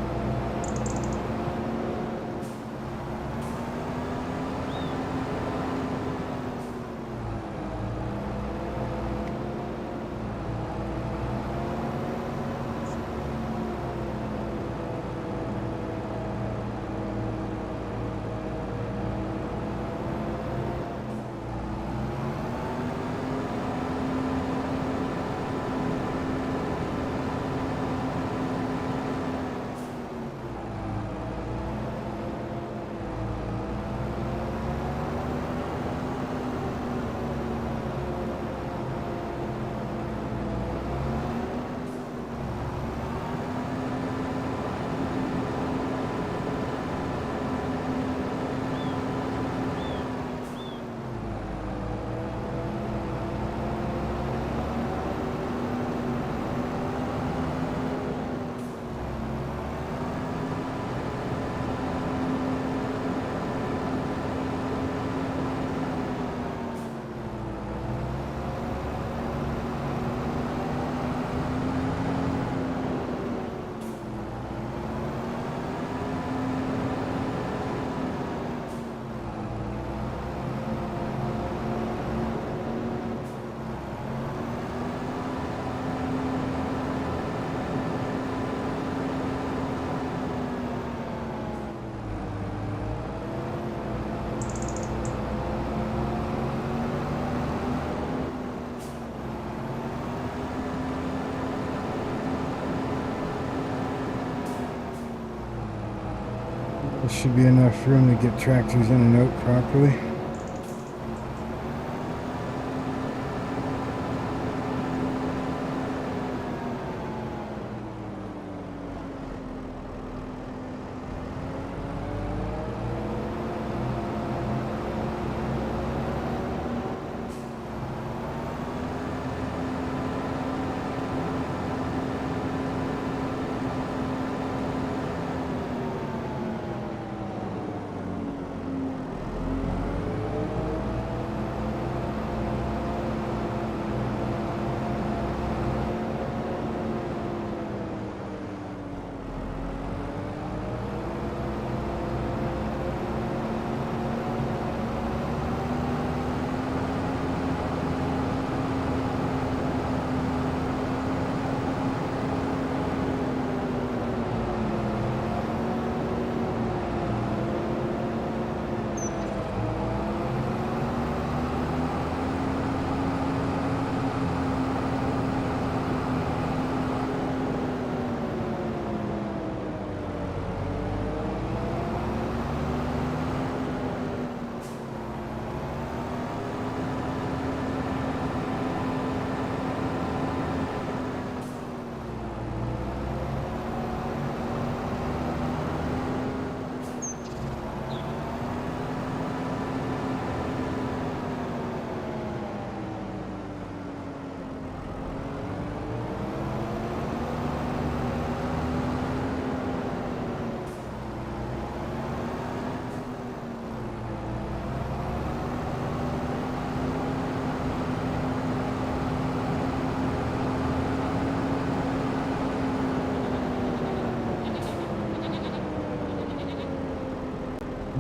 There should be enough room to get tractors in and out properly.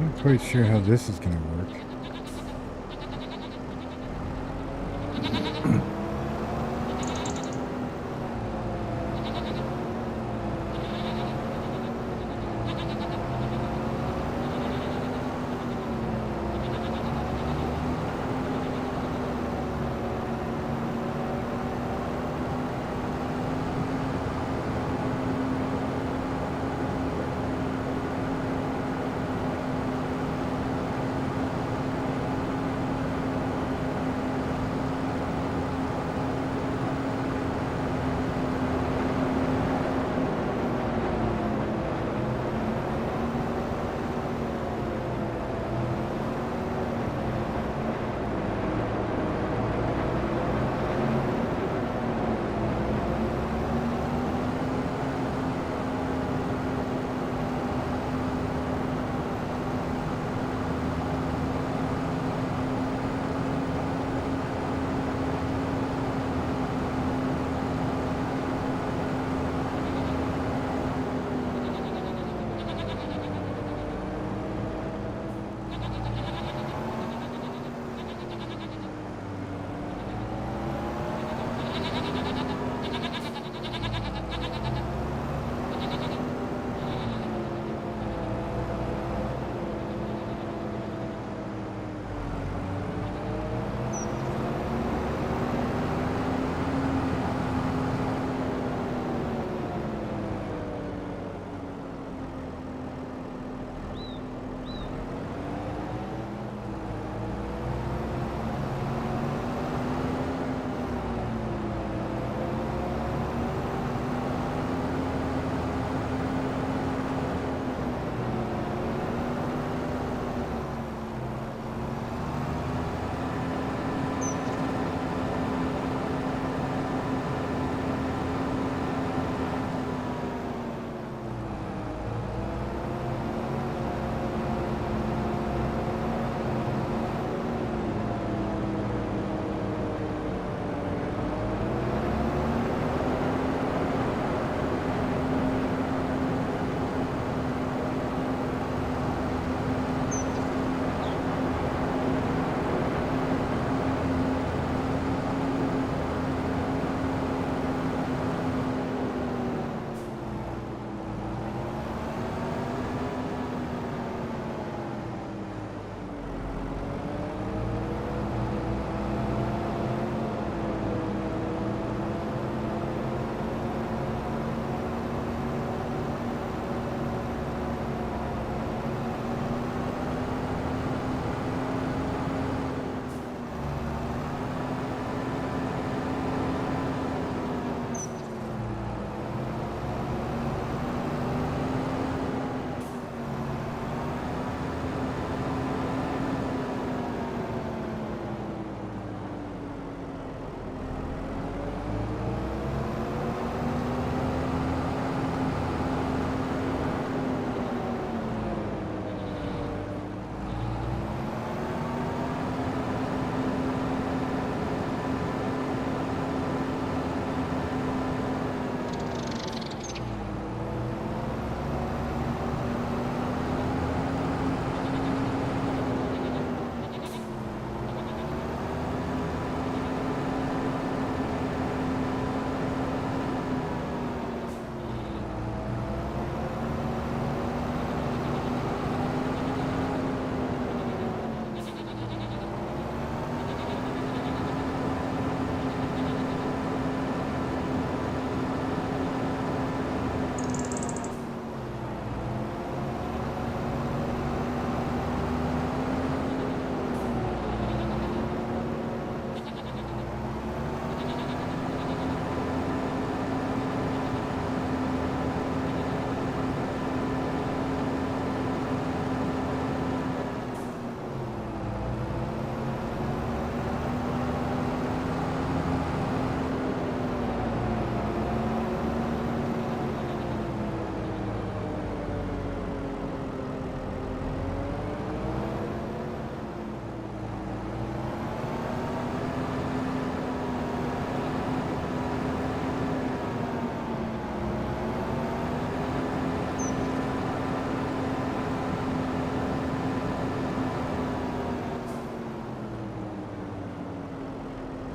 Not quite sure how this is going to work.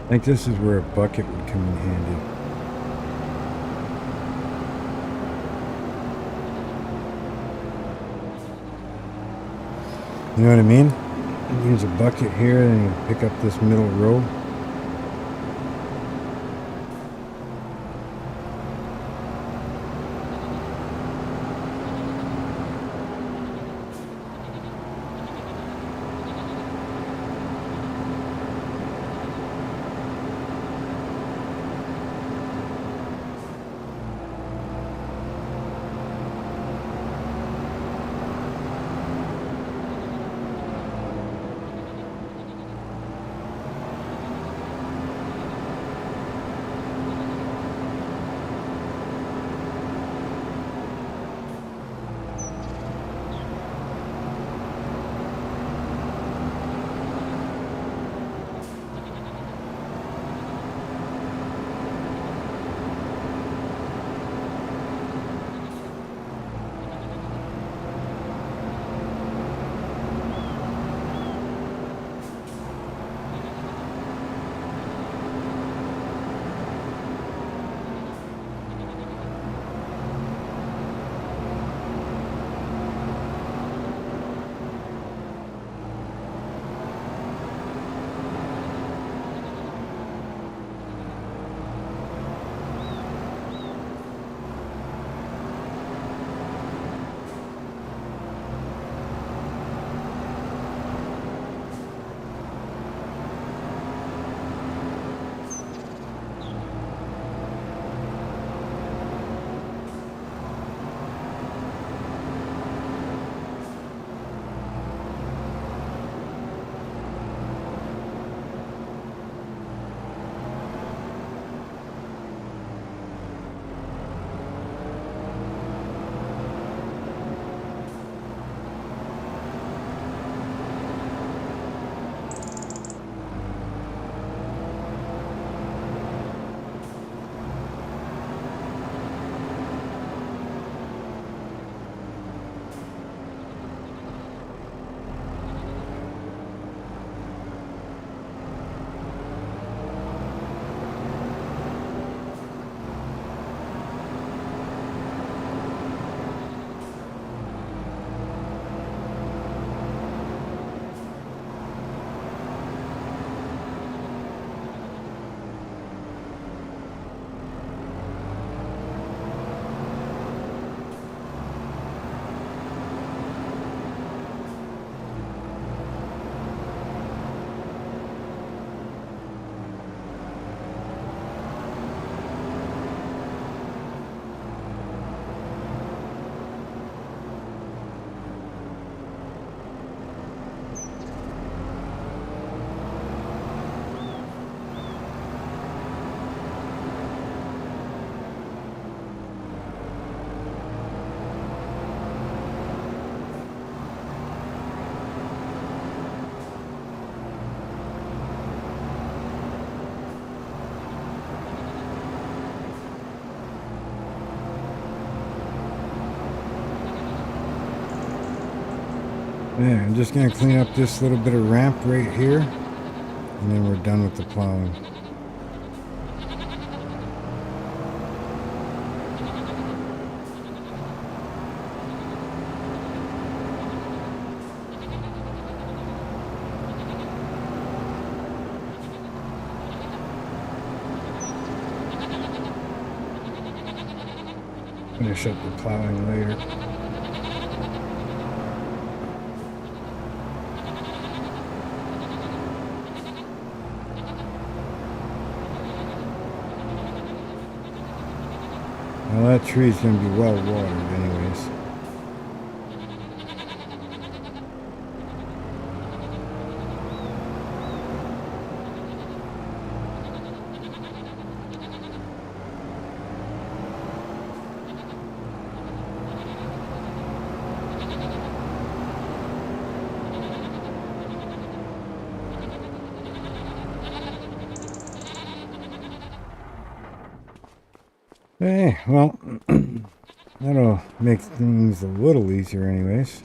I think this is where a bucket would come in handy. You know what I mean? Use a bucket here and you pick up this middle row. Yeah, I'm just going to clean up this little bit of ramp right here, and then we're done with the plowing. Finish up the plowing later. Well, that tree's going to be well watered anyways. Hey, well, that'll make things a little easier anyways.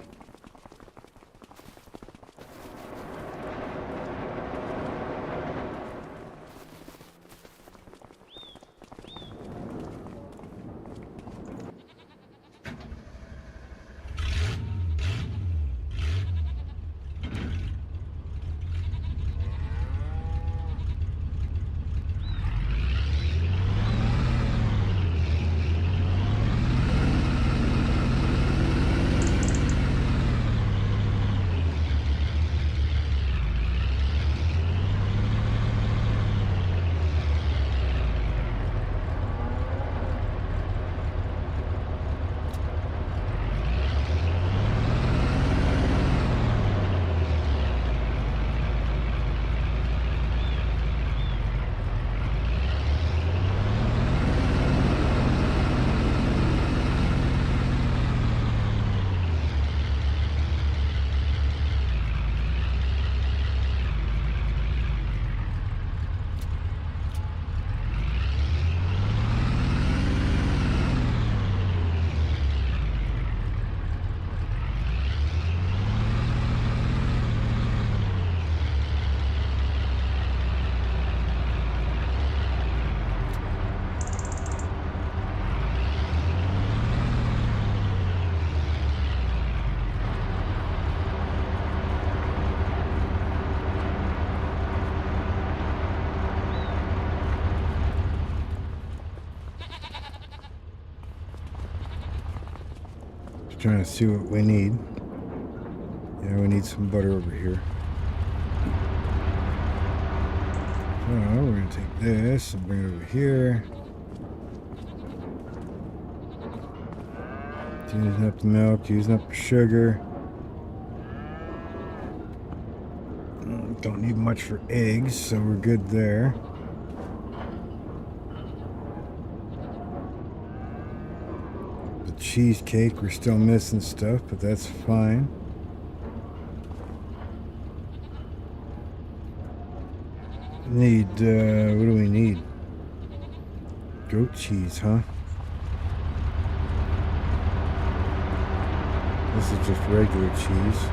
Trying to see what we need. Yeah, we need some butter over here. So we're going to take this and bring it over here. Using up the milk, using up the sugar. Don't need much for eggs, so we're good there. The cheesecake, we're still missing stuff, but that's fine. Need, what do we need? Goat cheese, huh? This is just regular cheese.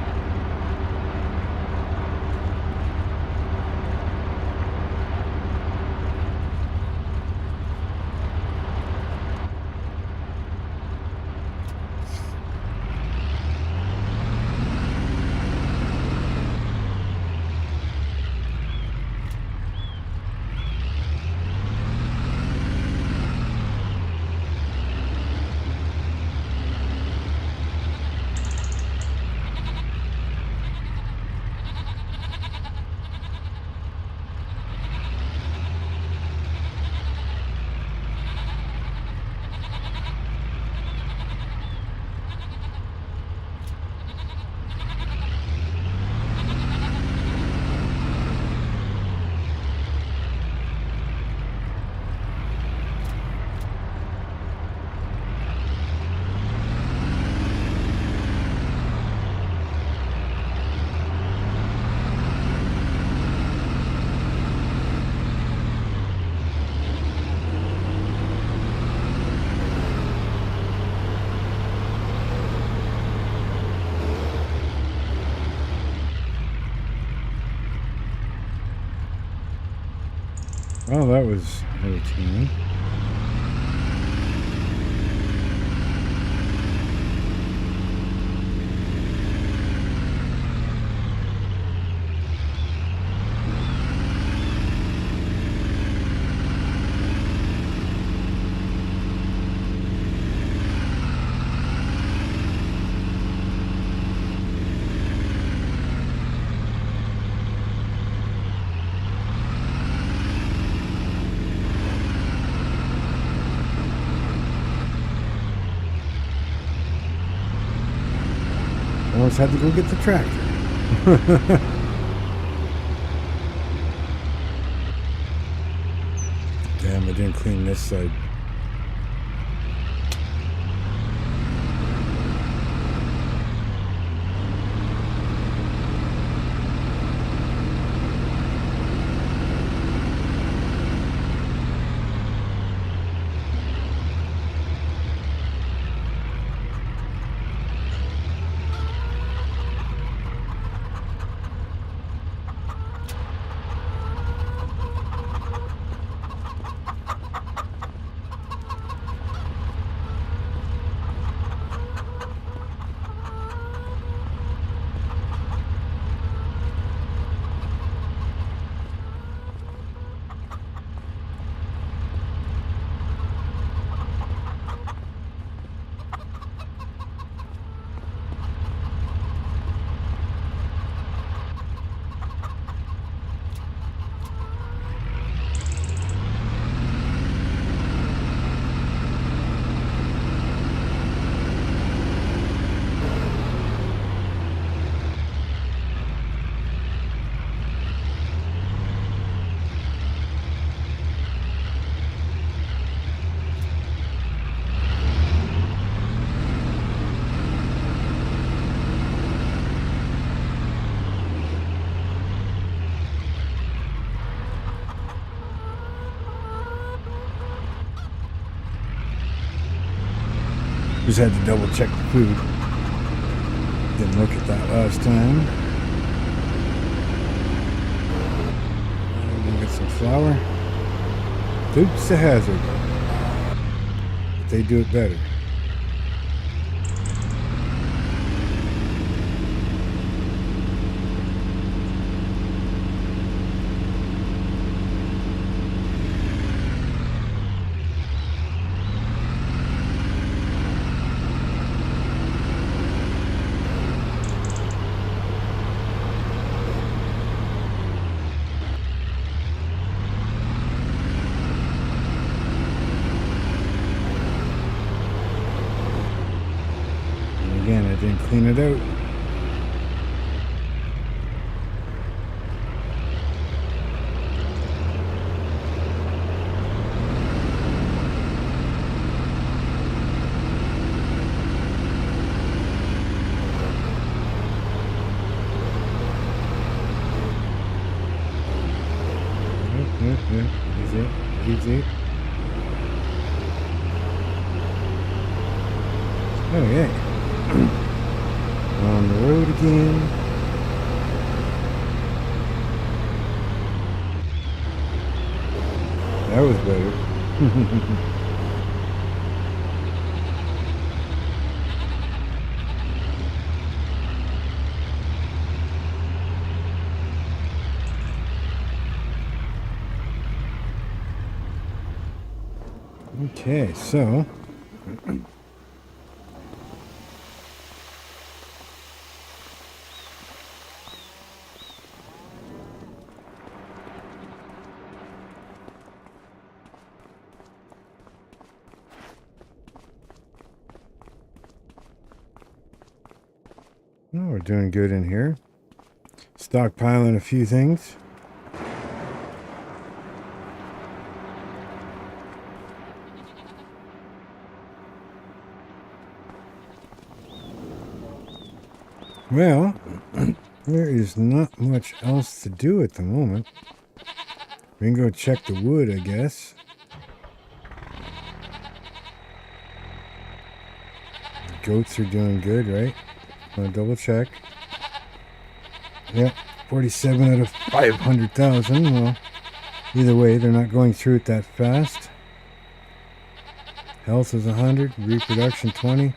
Oh, that was entertaining. Almost had to go get the tractor. Damn, I didn't clean this side. Just had to double check the food. Didn't look at that last time. We'll get some flour. Dukes a hazard. But they do it better. didn't clean it out. Easy. Okay. On the road again. That was better. Okay, so we're doing good in here. Stockpiling a few things. Well, there is not much else to do at the moment. We can go check the wood, I guess. Goats are doing good, right? Want to double check. Yep, 47 out of 500,000. Well, either way, they're not going through it that fast. Health is 100, reproduction 20.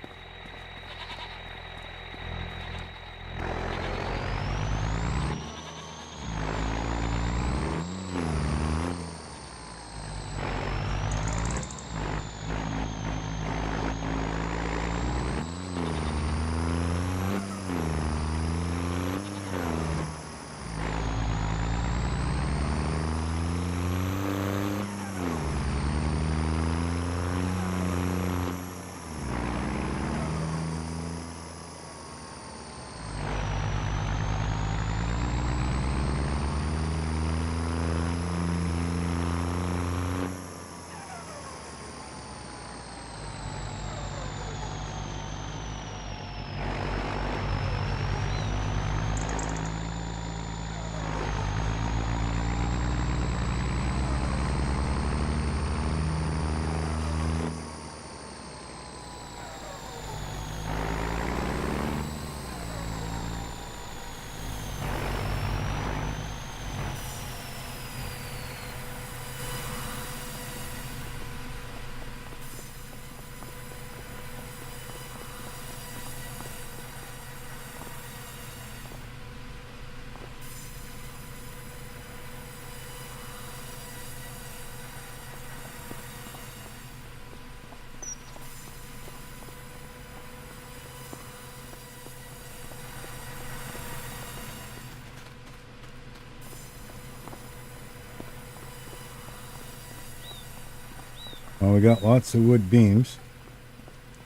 Well, we got lots of wood beams.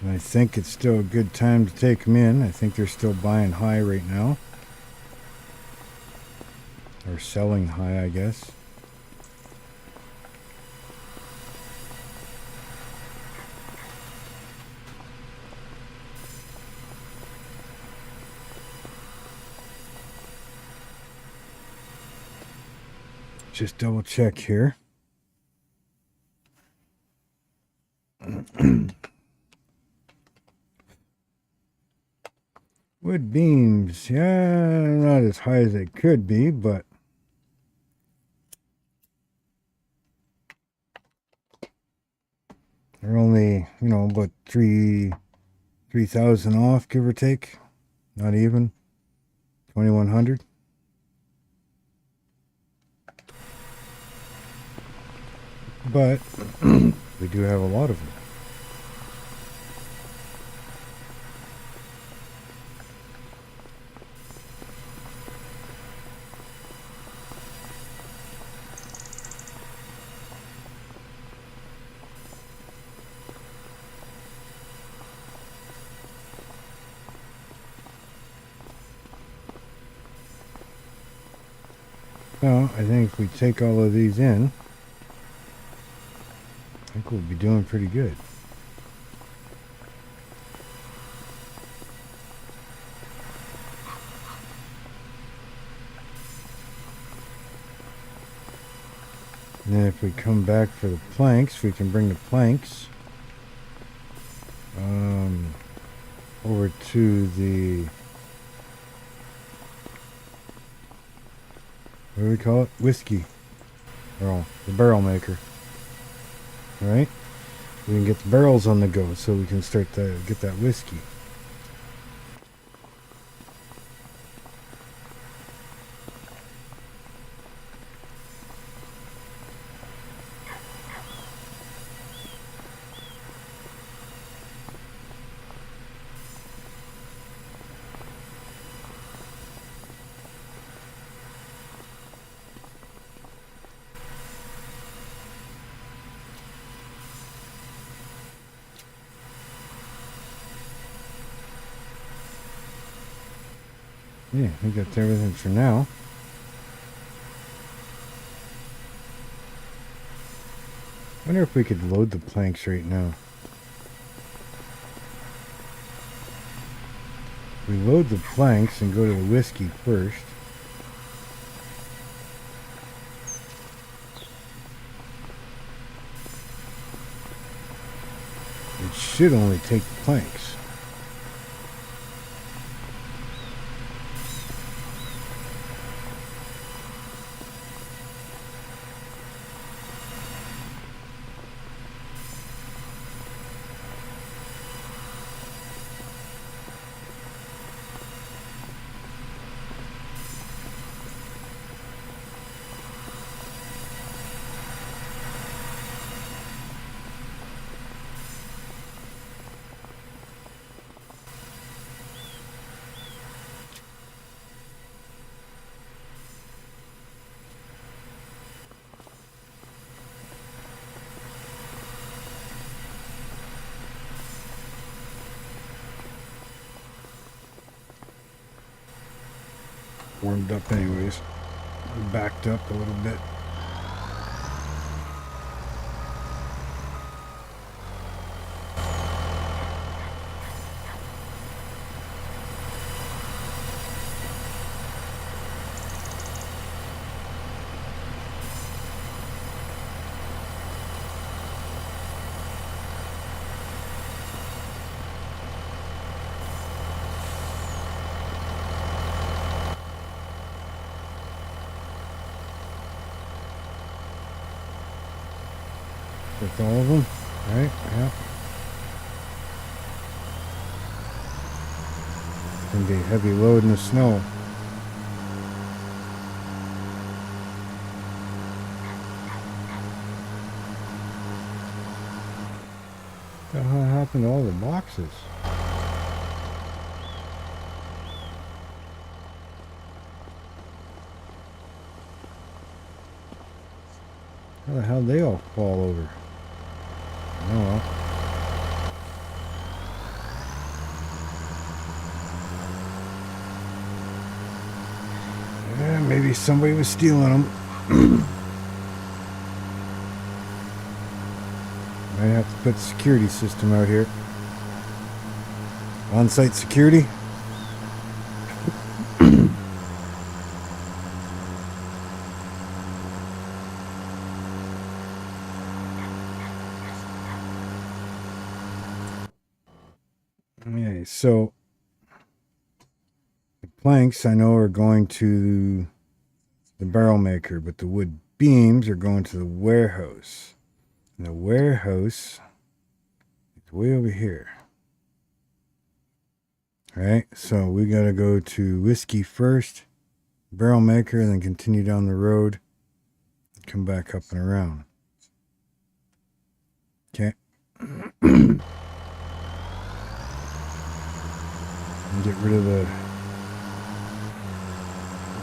And I think it's still a good time to take them in. I think they're still buying high right now. Or selling high, I guess. Just double check here. Wood beams, yeah, not as high as they could be, but they're only, about 3,000 off, give or take. Not even 2,100. But we do have a lot of them. So I think if we take all of these in, I think we'll be doing pretty good. And then if we come back for the planks, we can bring the planks over to the, what do we call it? Whiskey barrel, the barrel maker. All right, we can get the barrels on the go, so we can start to get that whiskey. Yeah, I think that's everything for now. I wonder if we could load the planks right now. We load the planks and go to the whiskey first. It should only take the planks. Warmed up anyways. Backed up a little bit. With all of them, right? Yeah. It's gonna be a heavy load in the snow. What the hell happened to all the boxes? How the hell did they all fall over? Oh well. Yeah, maybe somebody was stealing them. Might have to put a security system out here. On-site security. Okay, so the planks I know are going to the barrel maker, but the wood beams are going to the warehouse. And the warehouse is way over here. All right, so we gotta go to whiskey first, barrel maker, and then continue down the road, come back up and around. Okay. And get rid of the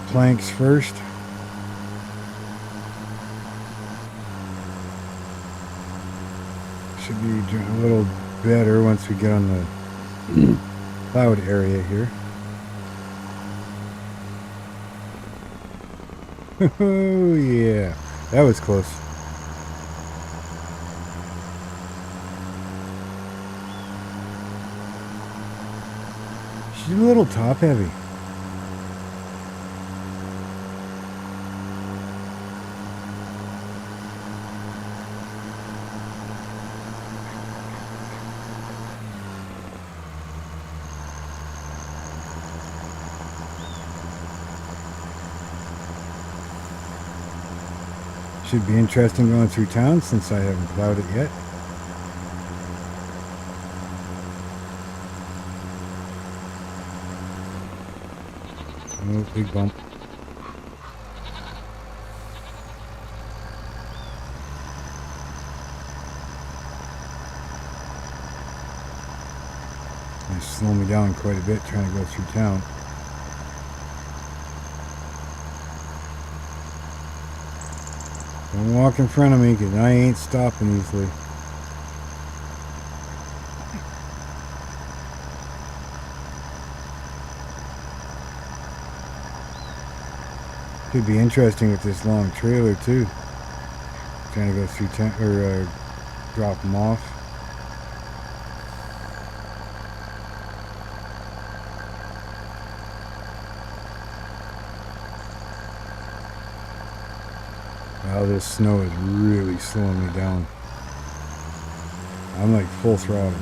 planks first. Should be doing a little better once we get on the cloud area here. Oh, yeah. That was close. She's a little top heavy. Should be interesting going through town since I haven't plowed it yet. Oh, big bump. They slow me down quite a bit trying to go through town. Don't walk in front of me because I ain't stopping easily. Could be interesting with this long trailer too. Trying to go through town or drop them off. Wow, this snow is really slowing me down. I'm like full throttle.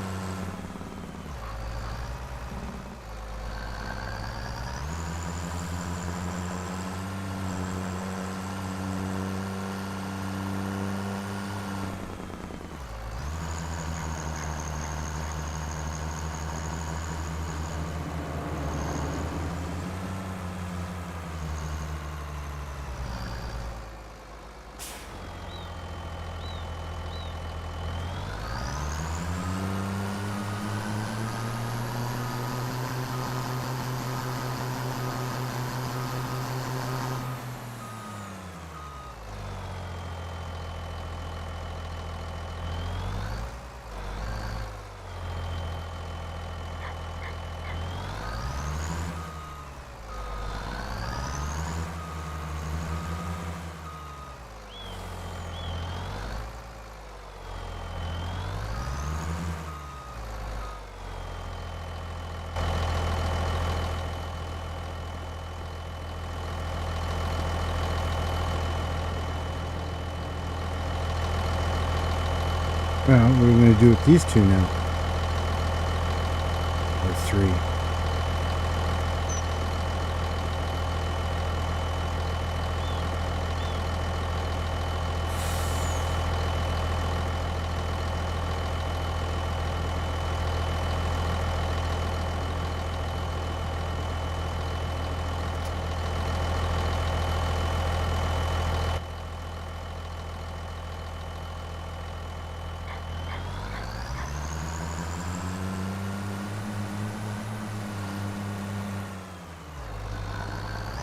Well, what are we going to do with these two now? Or three?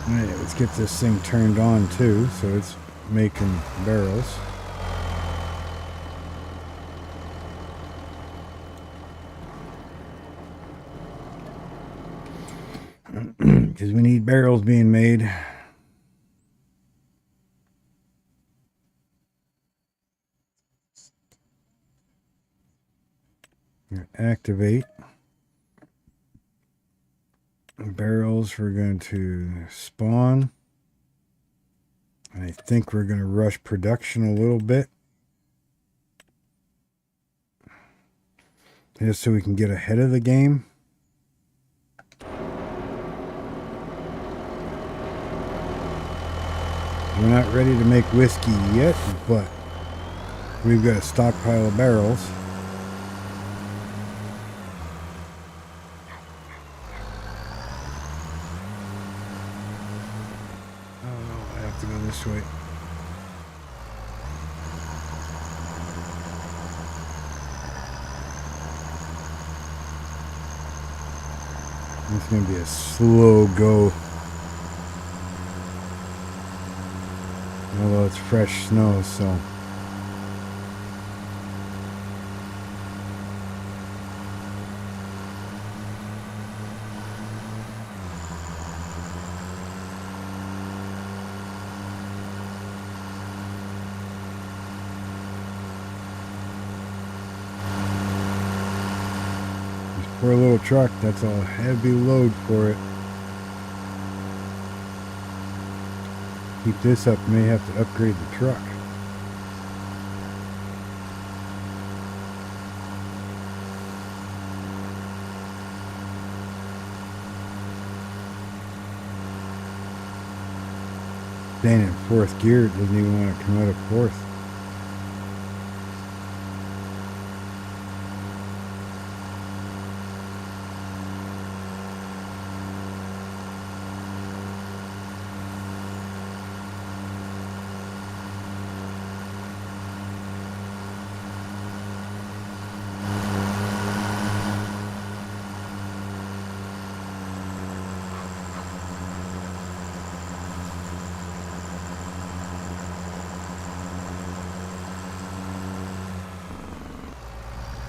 Alright, let's get this thing turned on too, so it's making barrels. Because we need barrels being made. Activate. Barrels, we're going to spawn. And I think we're going to rush production a little bit. Just so we can get ahead of the game. We're not ready to make whiskey yet, but we've got a stockpile of barrels. To go this way. It's going to be a slow go. Although it's fresh snow, so. For a little truck, that's a heavy load for it. Keep this up, may have to upgrade the truck. Staying in fourth gear, it doesn't even want to come out of fourth.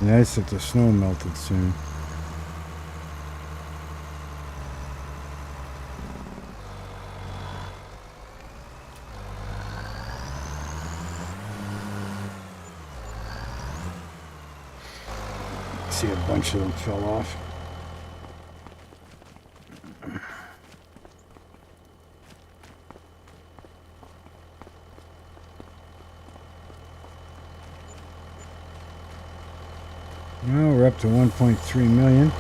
Nice if the snow melted soon. See, a bunch of them fell off. Now we're up to 1.3 million.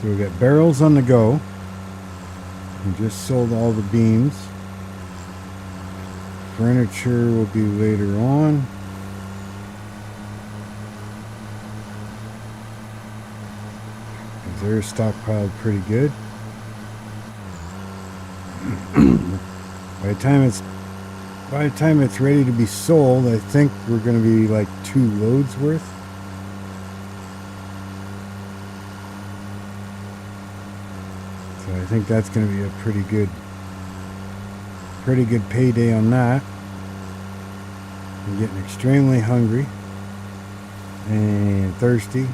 So we got barrels on the go. We just sold all the beams. Furniture will be later on. They're stockpiled pretty good. By the time it's ready to be sold, I think we're going to be like 2 loads worth. So I think that's going to be a pretty good payday on that. I'm getting extremely hungry and thirsty.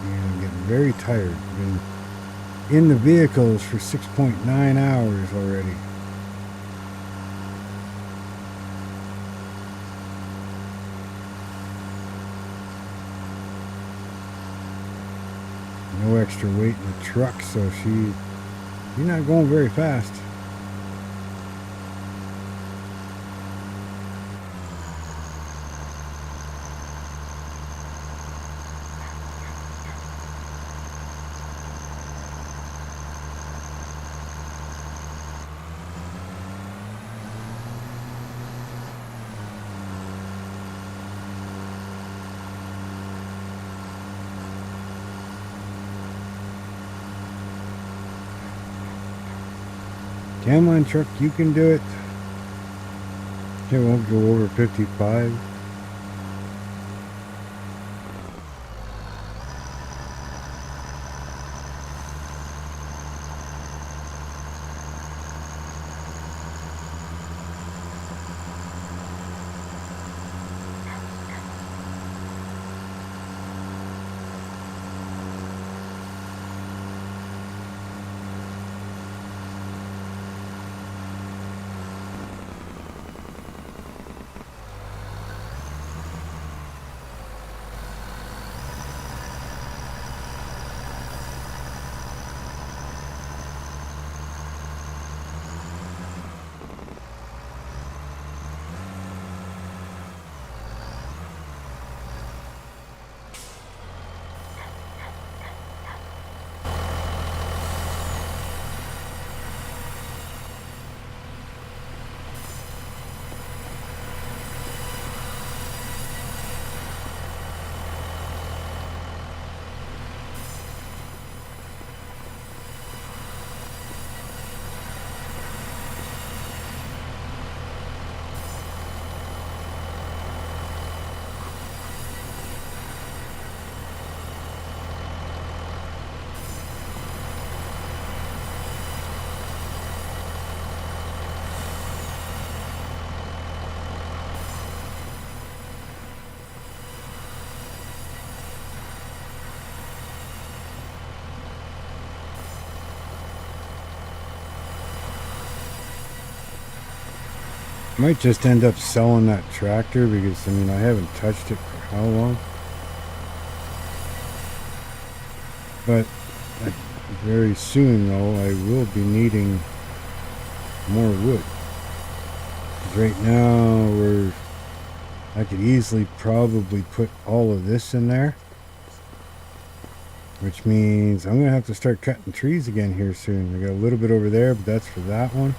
And I'm getting very tired. Been in the vehicles for 6.9 hours already. No extra weight in the truck, so she's not going very fast. Come on, truck, you can do it. It won't go over 55. Might just end up selling that tractor because, I mean, I haven't touched it for how long? But very soon, though, I will be needing more wood. 'Cause right now, I could easily probably put all of this in there. Which means I'm going to have to start cutting trees again here soon. I got a little bit over there, but that's for that one.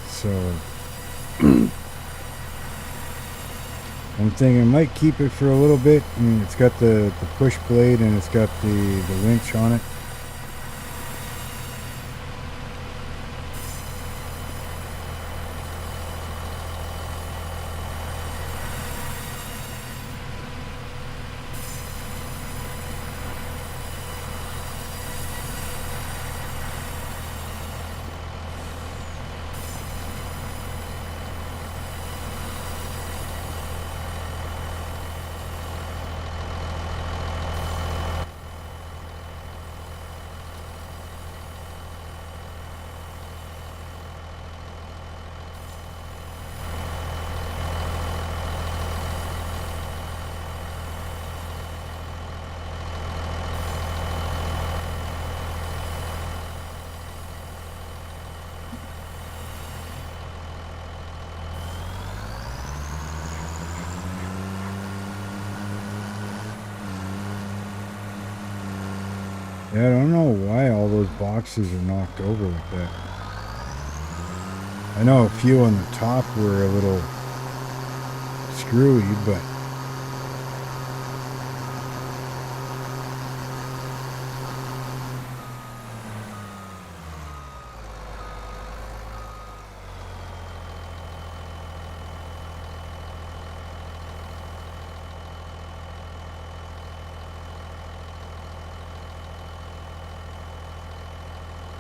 So I'm thinking I might keep it for a little bit. I mean, it's got the push blade and it's got the winch on it. Yeah, I don't know why all those boxes are knocked over like that. I know a few on the top were a little screwy, but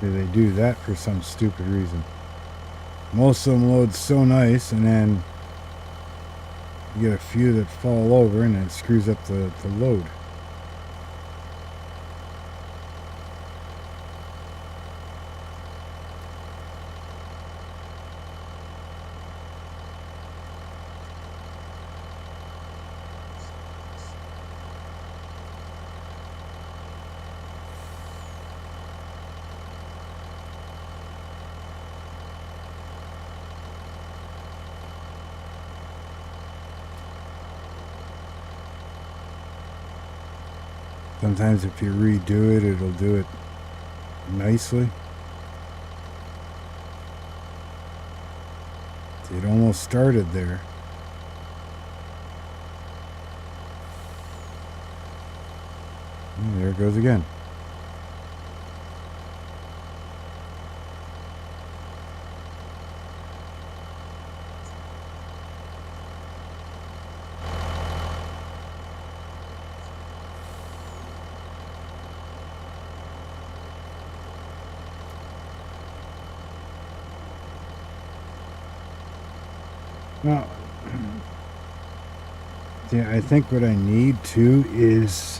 they do that for some stupid reason. Most of them load so nice, and then you get a few that fall over, and it screws up the load. Sometimes if you redo it, it'll do it nicely. It almost started there. And there it goes again. Now, yeah, I think what I need to is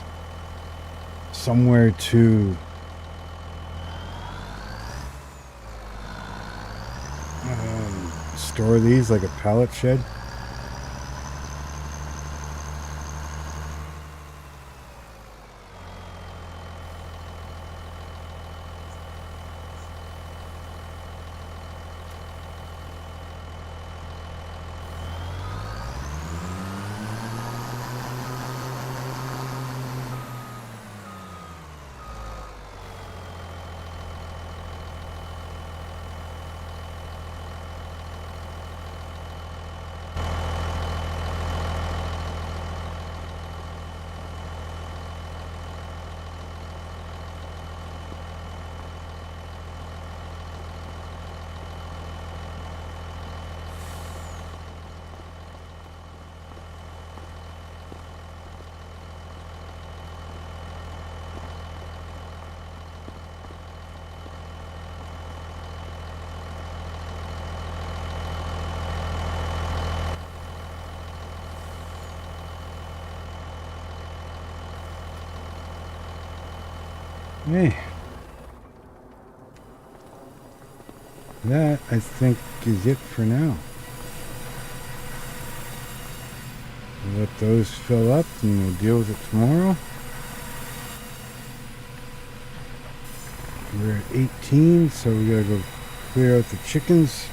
somewhere to store these, like a pallet shed. Hey, that I think is it for now. Let those fill up and we'll deal with it tomorrow. We're at 18, so we gotta go clear out the chickens.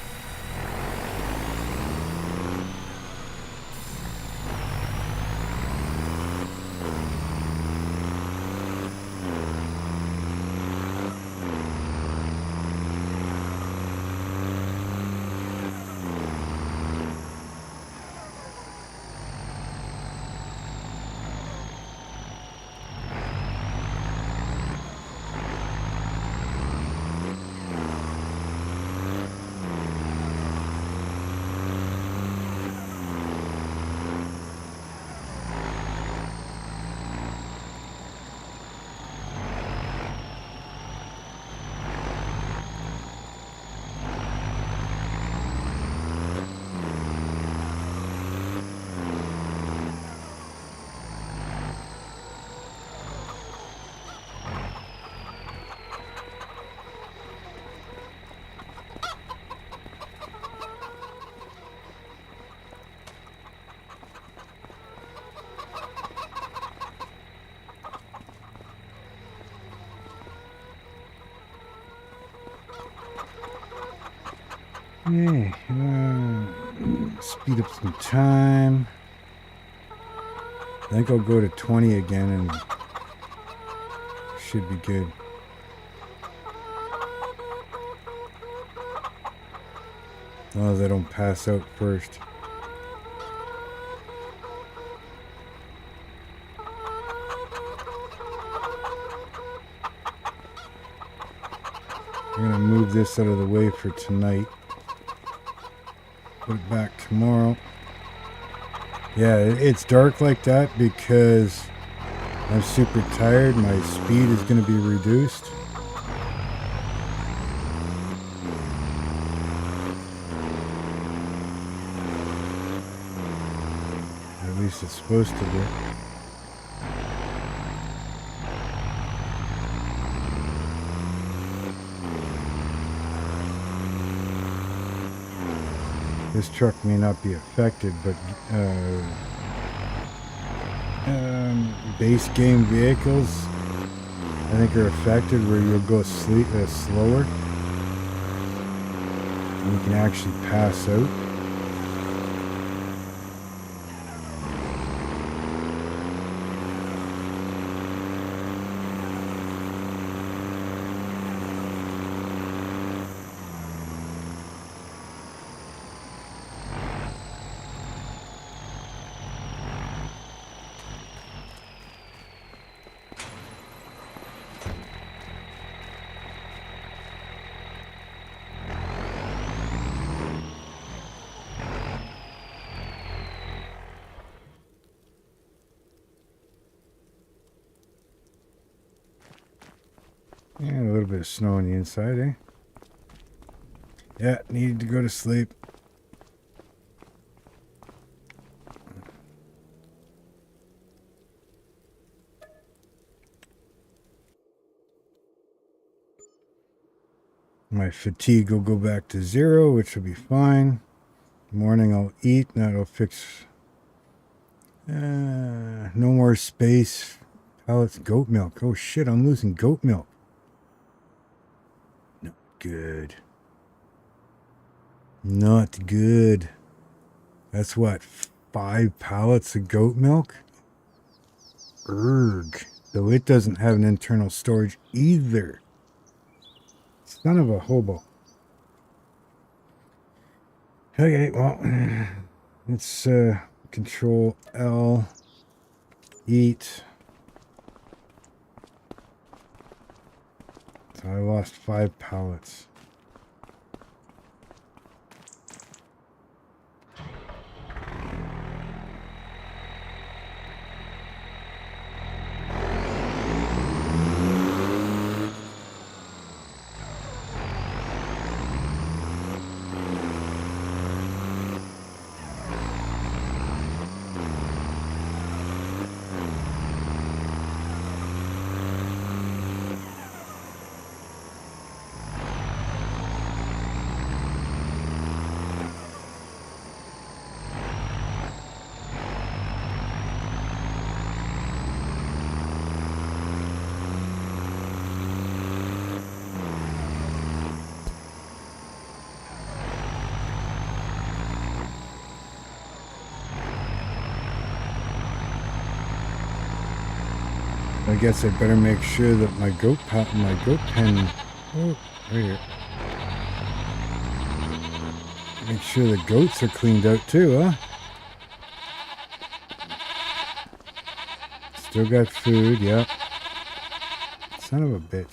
Okay, speed up some time. I think I'll go to 20 again and should be good. As long as I don't pass out first. I'm gonna move this out of the way for tonight. Put it back tomorrow. Yeah, it's dark like that because I'm super tired. My speed is going to be reduced. At least it's supposed to be. This truck may not be affected, but base game vehicles, I think, are affected where you'll go slower and you can actually pass out. Yeah, a little bit of snow on the inside, eh? Yeah, needed to go to sleep. My fatigue will go back to 0, which will be fine. Morning I'll eat, and that'll fix. No more space. Pellets, goat milk. Oh shit, I'm losing goat milk. Not good. Not good. That's what, 5 pallets of goat milk? Erg. So it doesn't have an internal storage either. Son of a hobo. Okay, well, let's Control L, eat. So I lost 5 pallets. guess I better make sure that my goat pen, oh, right here. Make sure the goats are cleaned out too, huh? Still got food, yep. Son of a bitch.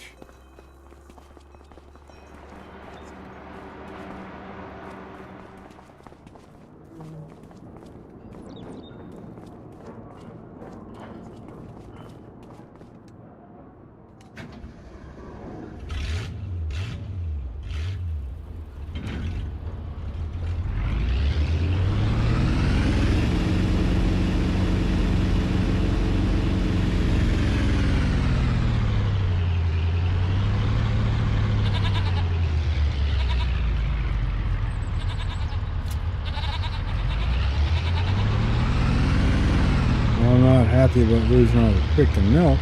I'm not happy about losing all the freaking milk.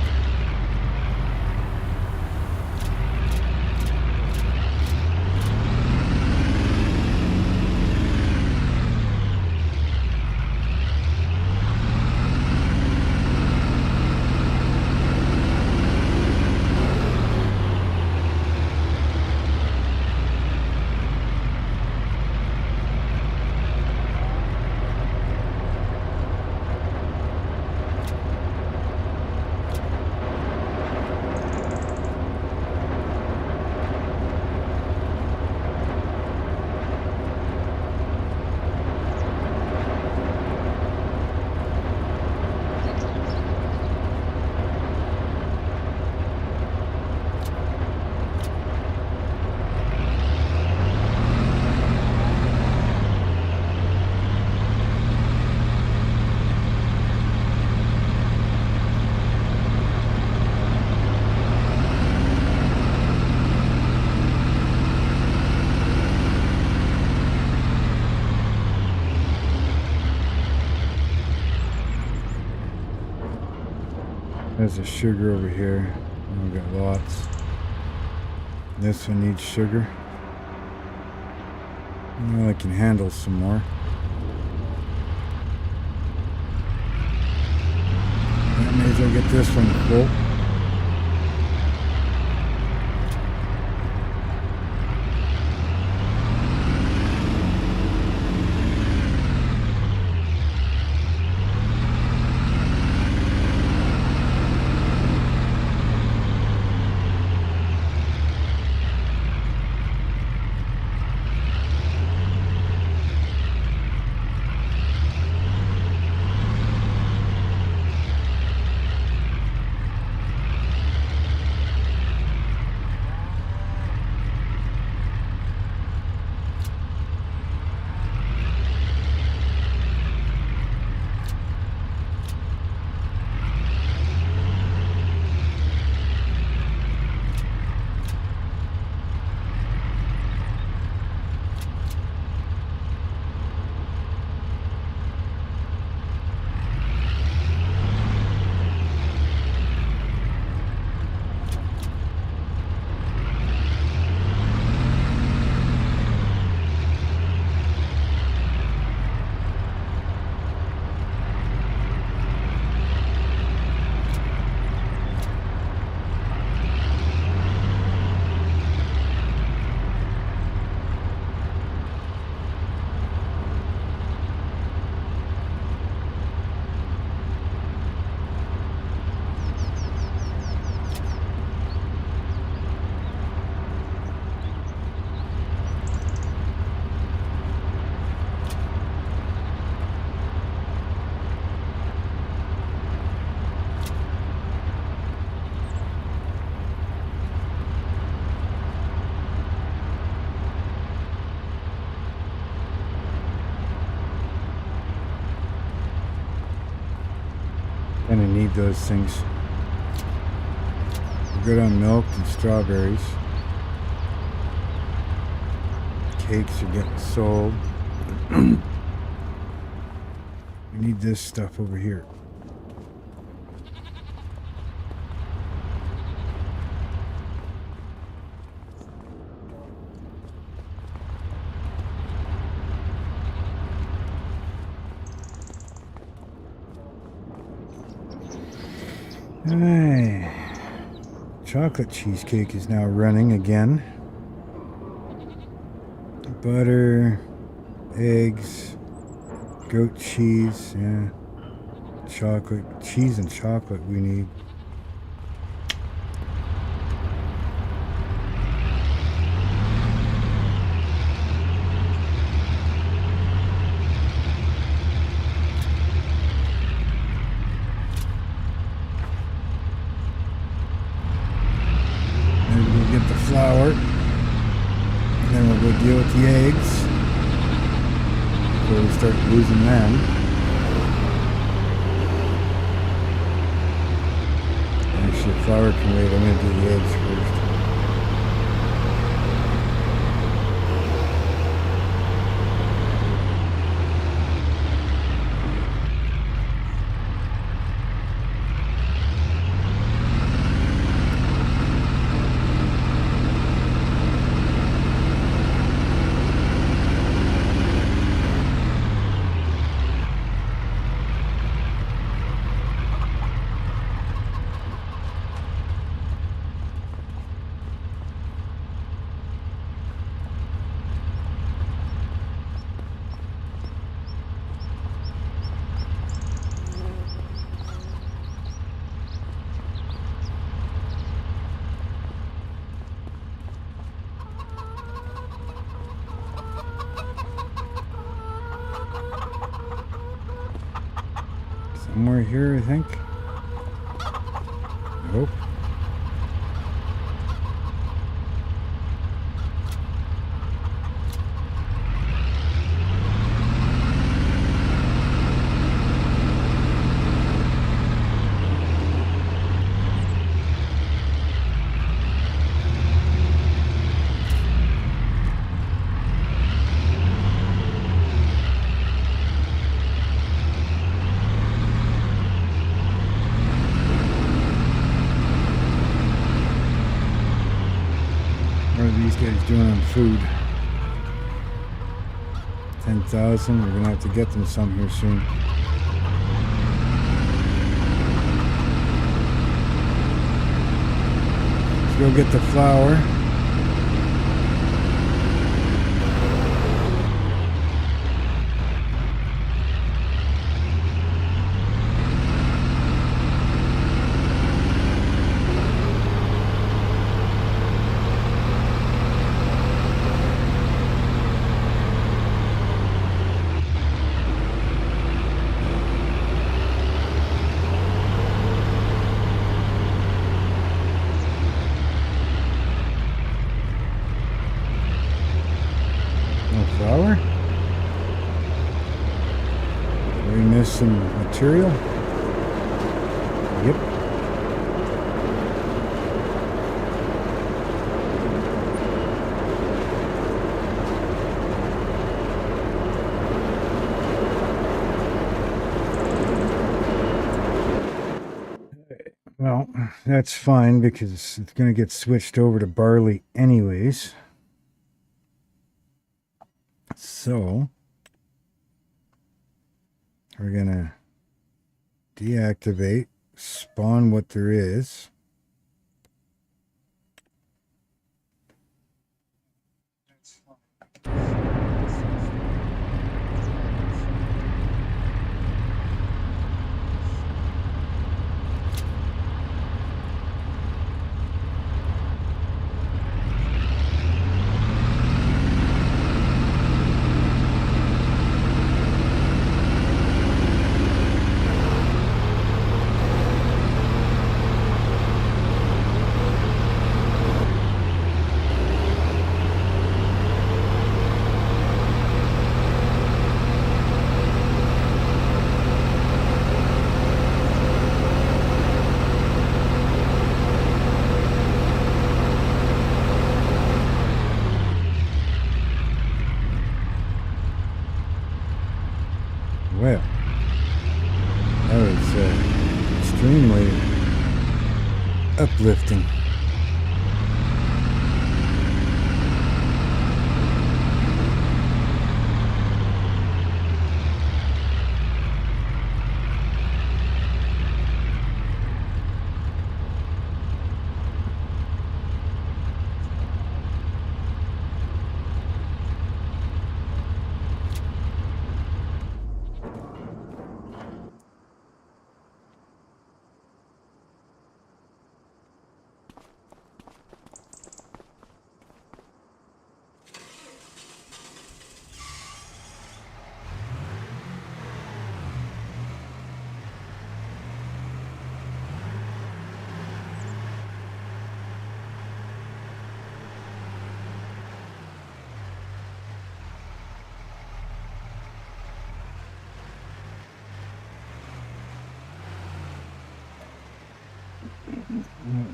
There's a sugar over here. We've got lots. This one needs sugar. Well, I can handle some more. That means I'll get this one full. And I need those things. We're good on milk and strawberries. Cakes are getting sold. We need this stuff over here. Hey, chocolate cheesecake is now running again. Butter, eggs, goat cheese, yeah. Chocolate, cheese and chocolate we need. Maybe we'll get the flour. And then we'll go deal with the eggs before we start losing them. Actually, the flour can wait. I'm going to do the eggs first. Somewhere here, I think. Nope. What are these guys doing on food? 10,000. We're gonna have to get them some here soon. Let's go get the flour. Flour? We missed some material? Yep. Well, that's fine because it's going to get switched over to barley anyways. So, we're going to deactivate, spawn what there is. Well, that was extremely uplifting.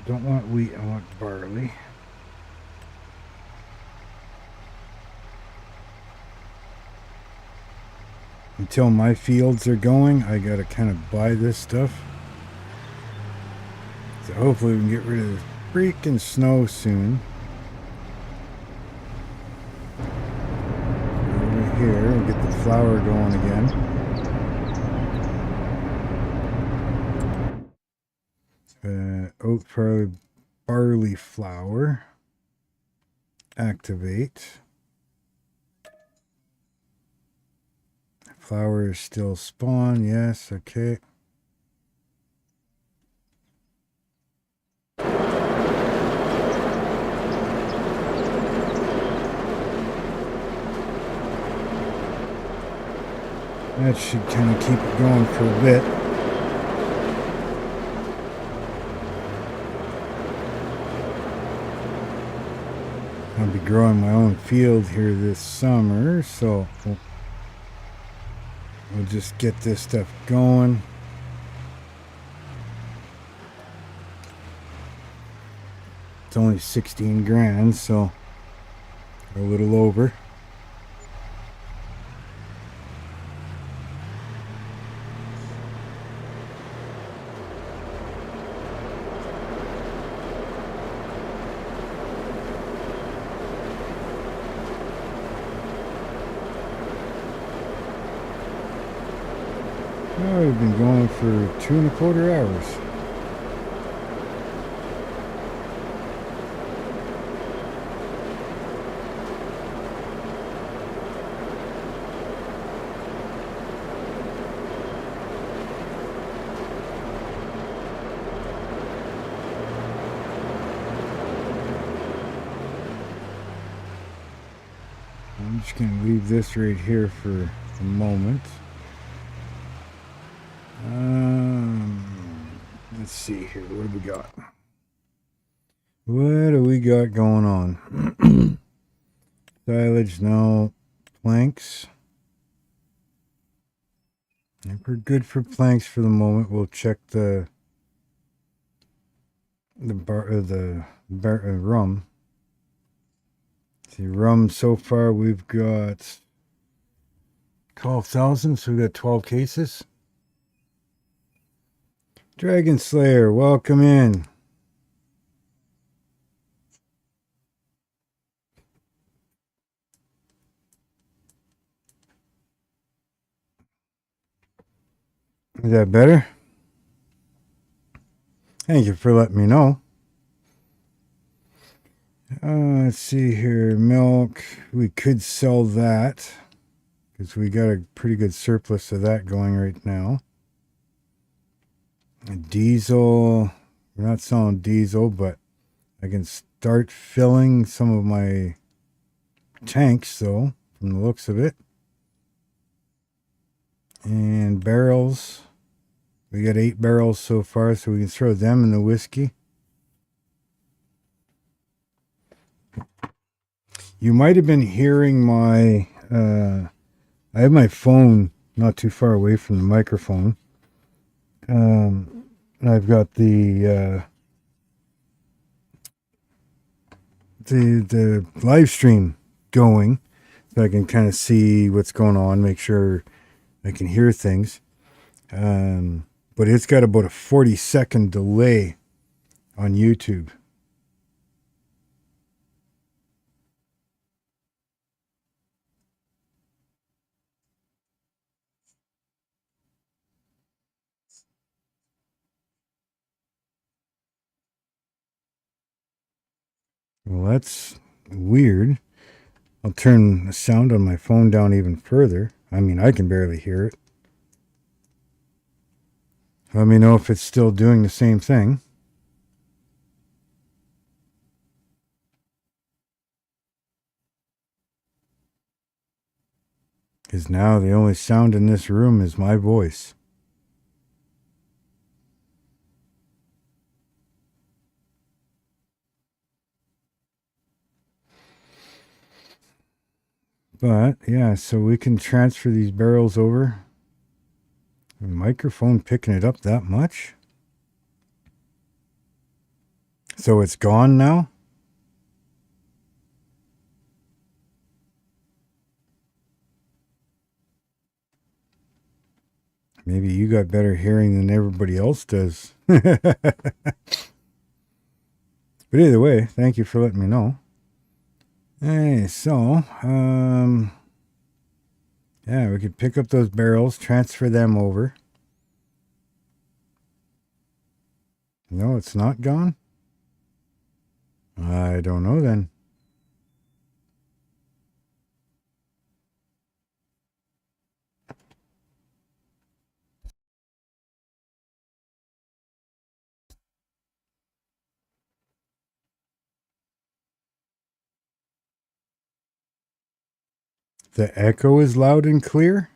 Don't want wheat, I want barley. Until my fields are going, I gotta kind of buy this stuff. So hopefully we can get rid of this freaking snow soon. Over here and get the flour going again. Oat barley flour. Activate. Flour is still spawn. Yes, okay. That should kind of keep it going for a bit. I'll be growing my own field here this summer, so we'll just get this stuff going. It's only 16 grand, so a little over. Oh, we've been going for 2¼ hours. I'm just going to leave this right here for a moment. Let's see here. What do we got? What do we got going on? Silage, no. Planks. If we're good for planks for the moment, we'll check the rum. See, rum so far we've got 12,000, so we got 12 cases. Dragon Slayer, welcome in. Is that better? Thank you for letting me know. Let's see here. Milk. We could sell that because we got a pretty good surplus of that going right now. Diesel. We're not selling diesel, but I can start filling some of my tanks, though, from the looks of it. And barrels. We got 8 barrels so far, so we can throw them in the whiskey. You might have been hearing my... I have my phone not too far away from the microphone. I've got the live stream going, so I can kind of see what's going on, make sure I can hear things. But it's got about a 40-second delay on YouTube. Well, that's weird. I'll turn the sound on my phone down even further. I mean, I can barely hear it. Let me know if it's still doing the same thing. Because now the only sound in this room is my voice. But, yeah, so we can transfer these barrels over. The microphone picking it up that much? So it's gone now? Maybe you got better hearing than everybody else does. But either way, thank you for letting me know. Hey, so, yeah, we could pick up those barrels, transfer them over. No, it's not gone? I don't know then. The echo is loud and clear?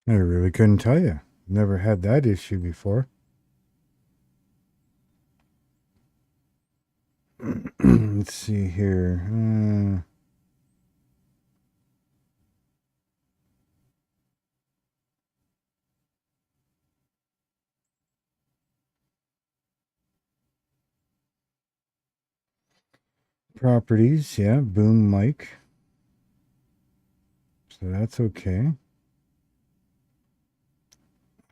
I really couldn't tell you. Never had that issue before. Let's see here. Properties, yeah, boom mic. So that's okay.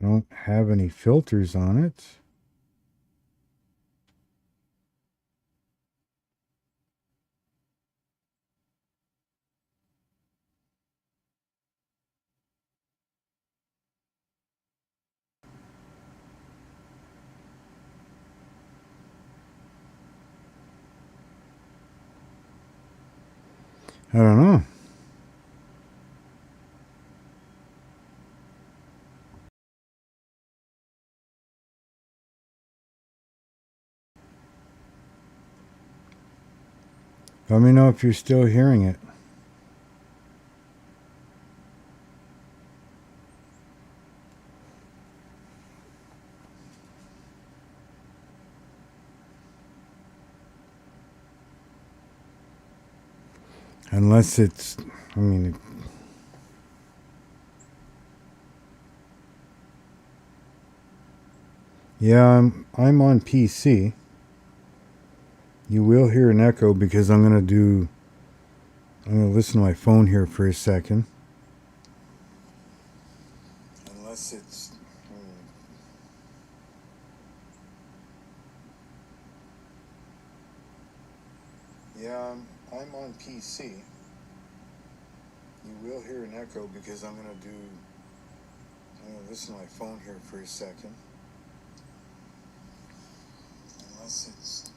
I don't have any filters on it. I don't know. Let me know if you're still hearing it. Unless it's, I mean, yeah, I'm on PC. You will hear an echo because I'm going to listen to my phone here for a second. Unless it's, yeah, I'm on PC. You will hear an echo because I'm going to listen to my phone here for a second. Unless it's,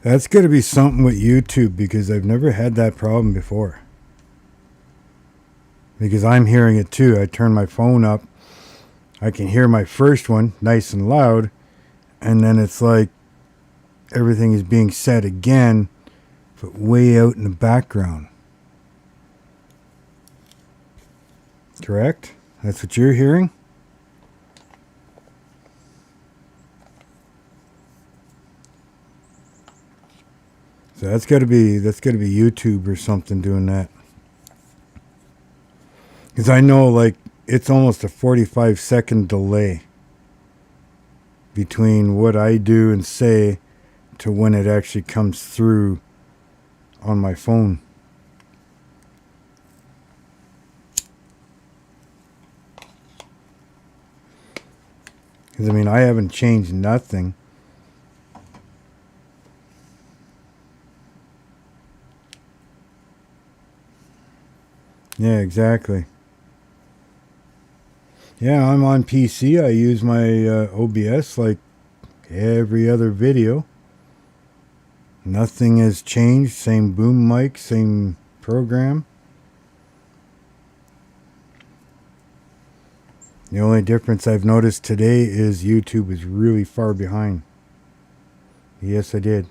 that's got to be something with YouTube because I've never had that problem before. Because I'm hearing it too. I turn my phone up. I can hear my first one nice and loud. And then it's like everything is being said again, but way out in the background. Correct? That's what you're hearing? So that's got to be YouTube or something doing that. Because I know like it's almost a 45-second delay between what I do and say to when it actually comes through on my phone. Because I mean, I haven't changed nothing. Yeah, exactly. Yeah, I'm on PC. I use my OBS like every other video. Nothing has changed. Same boom mic, same program. The only difference I've noticed today is YouTube is really far behind. Yes, I did.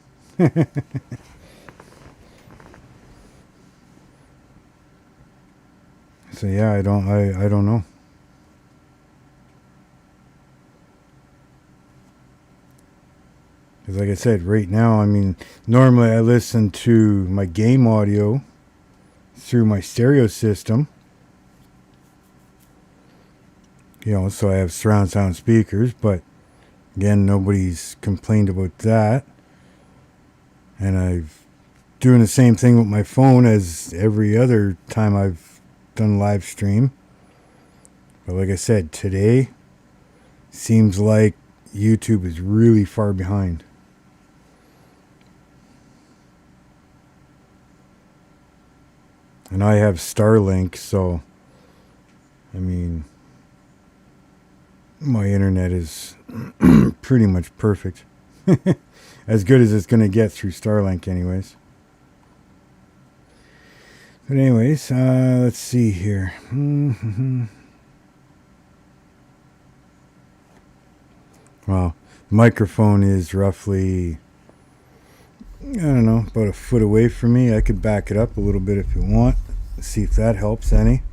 So yeah, I don't know. Because like I said, right now, I mean, normally I listen to my game audio through my stereo system. You know, so I have surround sound speakers, but again, nobody's complained about that. And I'm doing the same thing with my phone as every other time I've done live stream. But like I said, today seems like YouTube is really far behind. And I have Starlink, so I mean, my internet is pretty much perfect. As good as it's going to get through Starlink anyways. But anyways, let's see here. Well, the microphone is roughly, I don't know, about a foot away from me. I could back it up a little bit if you want. See if that helps any.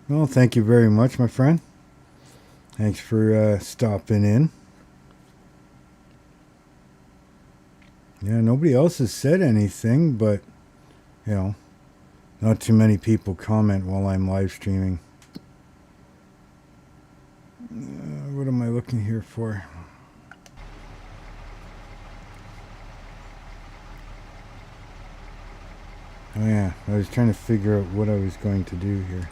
Well, thank you very much, my friend. Thanks for stopping in. Yeah, nobody else has said anything, but, you know, not too many people comment while I'm live streaming. What am I looking here for? Oh yeah, I was trying to figure out what I was going to do here.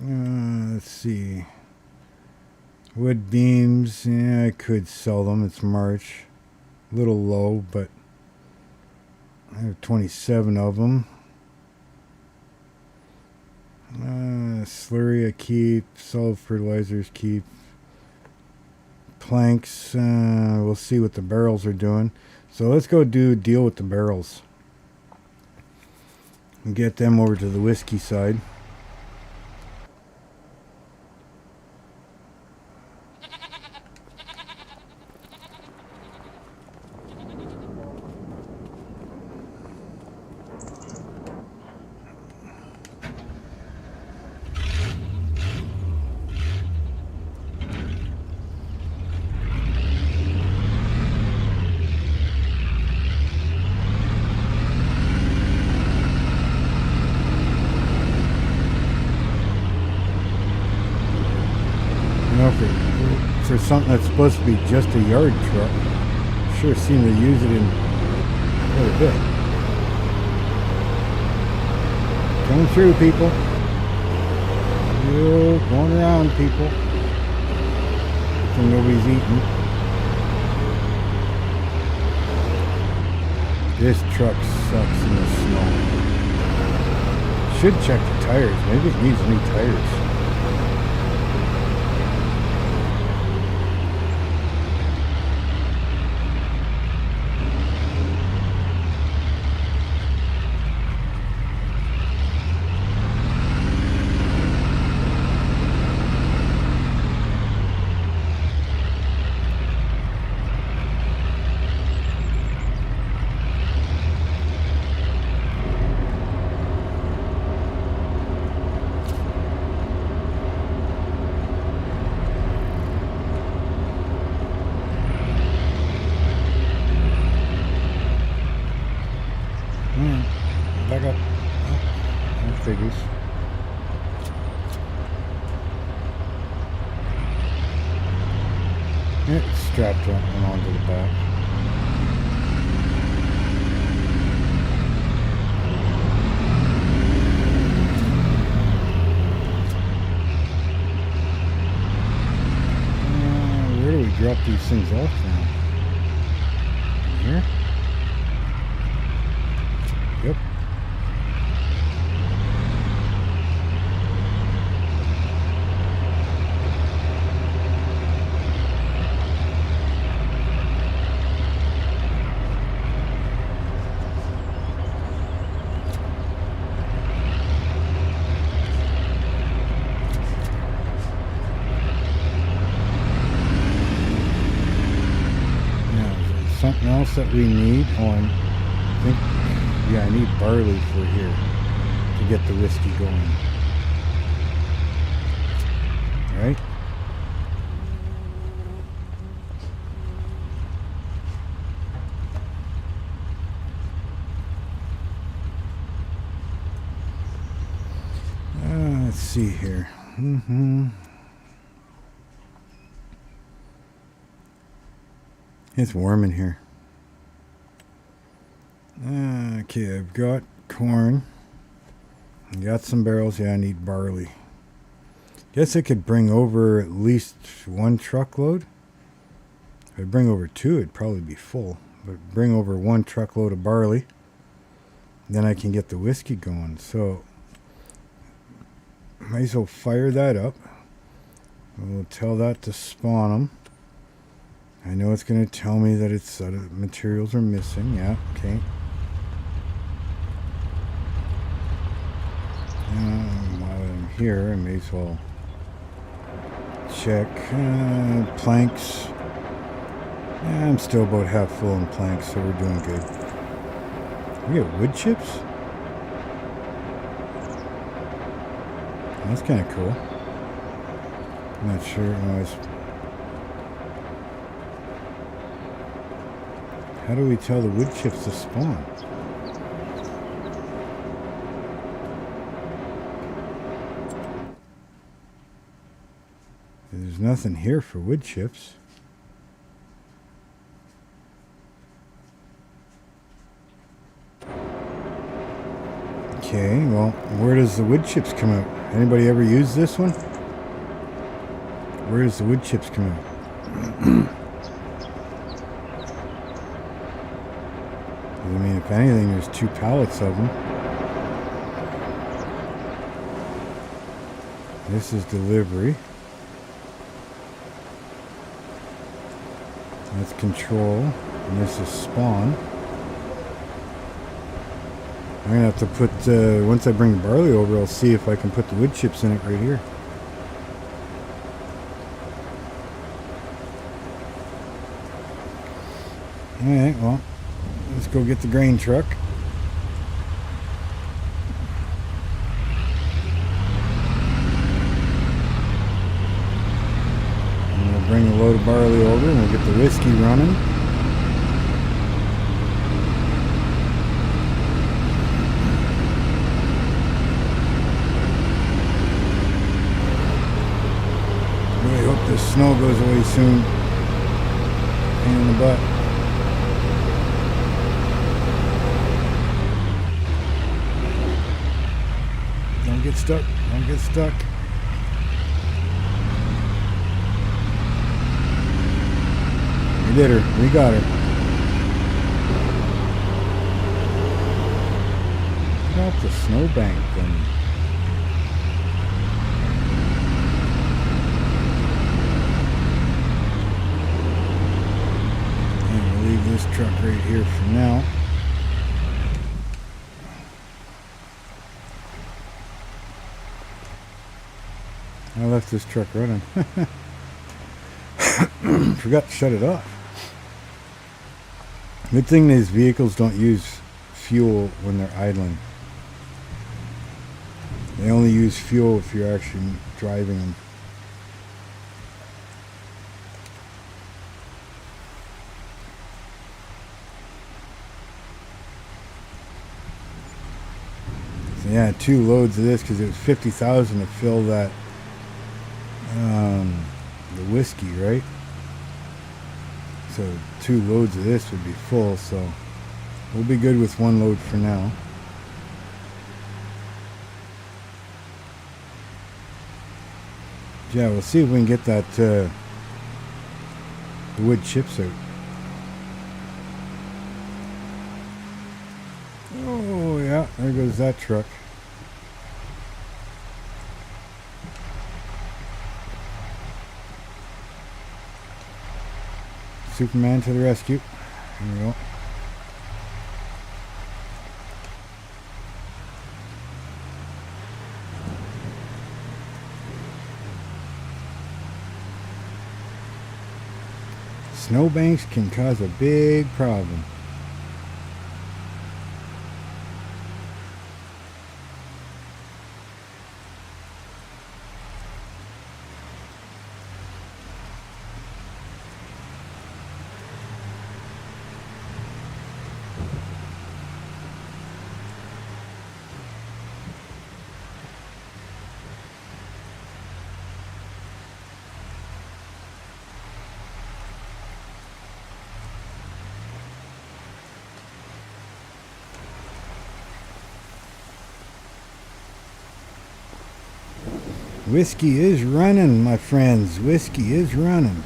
Let's see. Wood beams, yeah, I could sell them. It's March. A little low, but I have 27 of them. Slurry I keep. Solid fertilizers keep. Planks, we'll see what the barrels are doing. So let's go deal with the barrels. And get them over to the whiskey side. For something that's supposed to be just a yard truck, sure seem to use it in quite a bit. Coming through, people. Still going around, people. So nobody's eating. This truck sucks in the snow. Should check the tires. Maybe it needs new tires. Back up. Oh, that figures. Yeah, it's strapped on onto the back. drop these things off now? Here? Yep. Something else that we need on, I think, yeah, I need barley for here to get the whiskey going. Right? Let's see here. It's warm in here. Okay, I've got corn. I got some barrels. Yeah, I need barley. Guess I could bring over at least one truckload. If I bring over two, it'd probably be full. But bring over one truckload of barley. Then I can get the whiskey going. So, might as well fire that up. We'll tell that to spawn them. I know it's going to tell me that its materials are missing. Yeah, okay. While I'm here, I may as well check planks. Yeah, I'm still about half full on planks, so we're doing good. We got wood chips? That's kind of cool. I'm not sure. No, how do we tell the wood chips to spawn? There's nothing here for wood chips. Okay, well, where does the wood chips come out? Anybody ever use this one? Where does the wood chips come out? I mean, if anything, there's 2 pallets of them. This is delivery. That's control. And this is spawn. I'm going to have to put, once I bring the barley over, I'll see if I can put the wood chips in it right here. Alright, well, let's go get the grain truck. And we'll bring a load of barley over and we'll get the whiskey running. Really hope this snow goes away soon. Pain in the butt. Don't get stuck. Don't get stuck. We did her. We got her. Got the snowbank then. And we'll leave this truck right here for now. I left this truck running. Forgot to shut it off. Good thing these vehicles don't use fuel when they're idling. They only use fuel if you're actually driving them. So yeah, 2 loads of this because it was 50,000 to fill that the whiskey, right? So 2 loads of this would be full, so we'll be good with 1 load for now. Yeah, we'll see if we can get that the wood chips out. Oh yeah, there goes that truck. Superman to the rescue. There we go. Snowbanks can cause a big problem. Whiskey is running, my friends. Whiskey is running.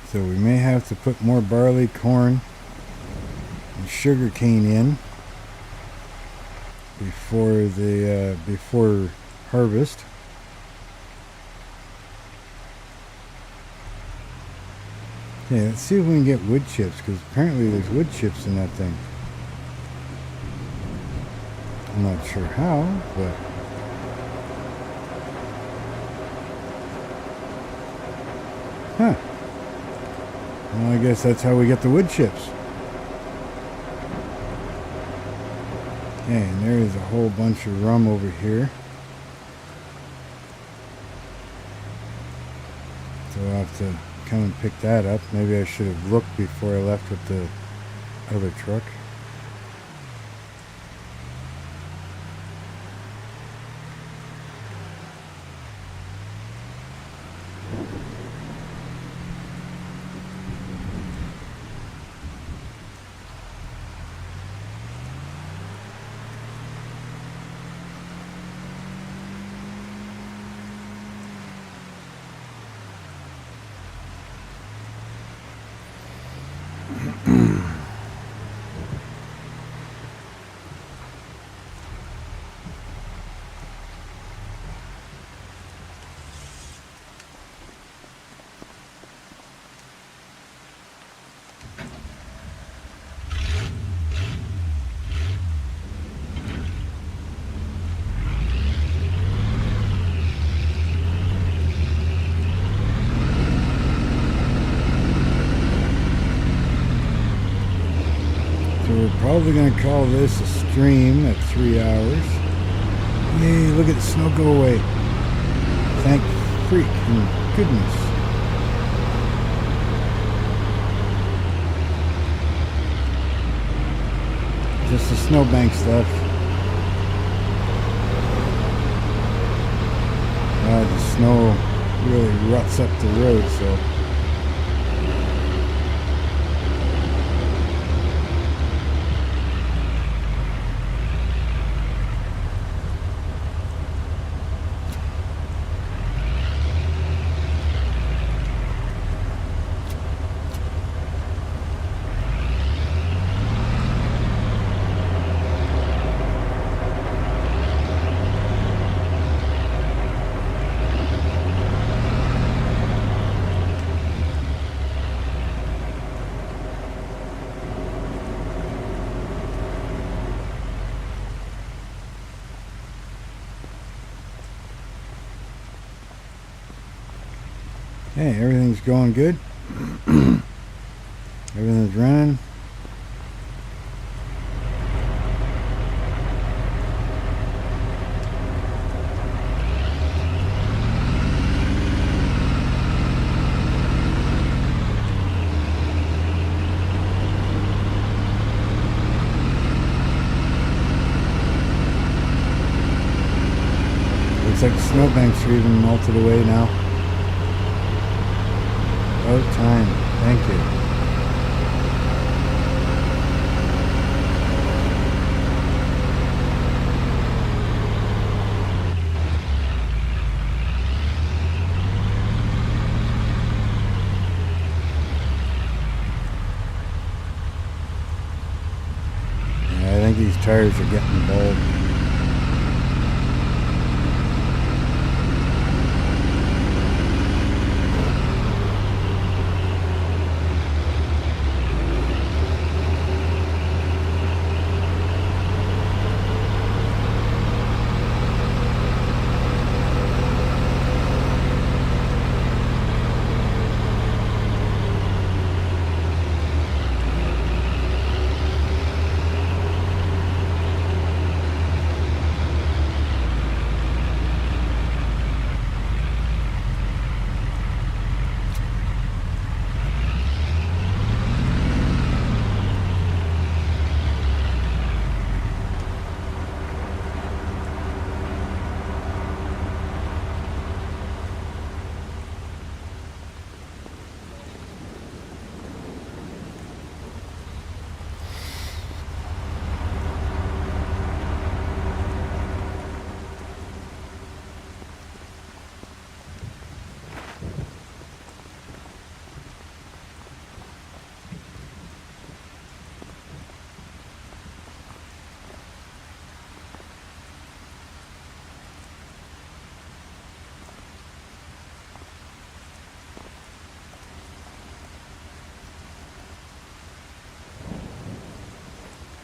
So we may have to put more barley, corn, and sugar cane in before harvest. Okay, let's see if we can get wood chips, because apparently there's wood chips in that thing. I'm not sure how, but huh. Well, I guess that's how we get the wood chips. Okay, and there is a whole bunch of rum over here. So I'll have to come and pick that up. Maybe I should have looked before I left with the other truck. So we're probably going to call this a stream at 3 hours. Yay, look at the snow go away. Thank freaking goodness. Just the snowbank stuff. The snow really ruts up the road, so. Hey, everything's going good. Everything's running. Looks like the snowbanks are even melted away now. About time. Thank you. think these tires are getting bald.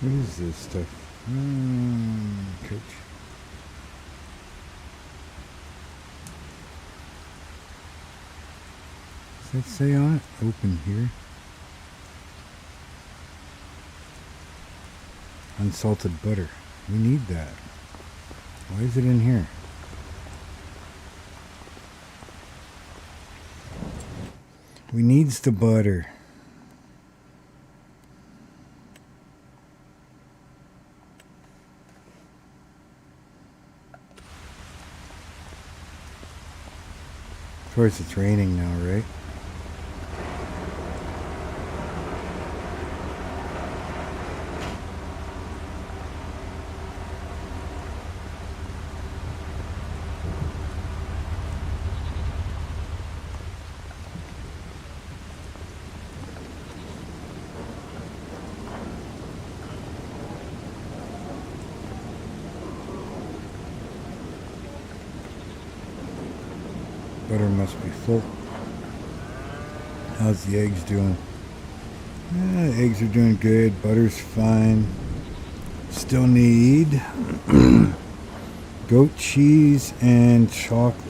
What is this stuff? Coach. Does that say on it? Open here. Unsalted butter. We need that. Why is it in here? We needs the butter. Of course it's raining now, right? Butter must be full. How's the eggs doing? Yeah, eggs are doing good. Butter's fine. Still need goat cheese and chocolate.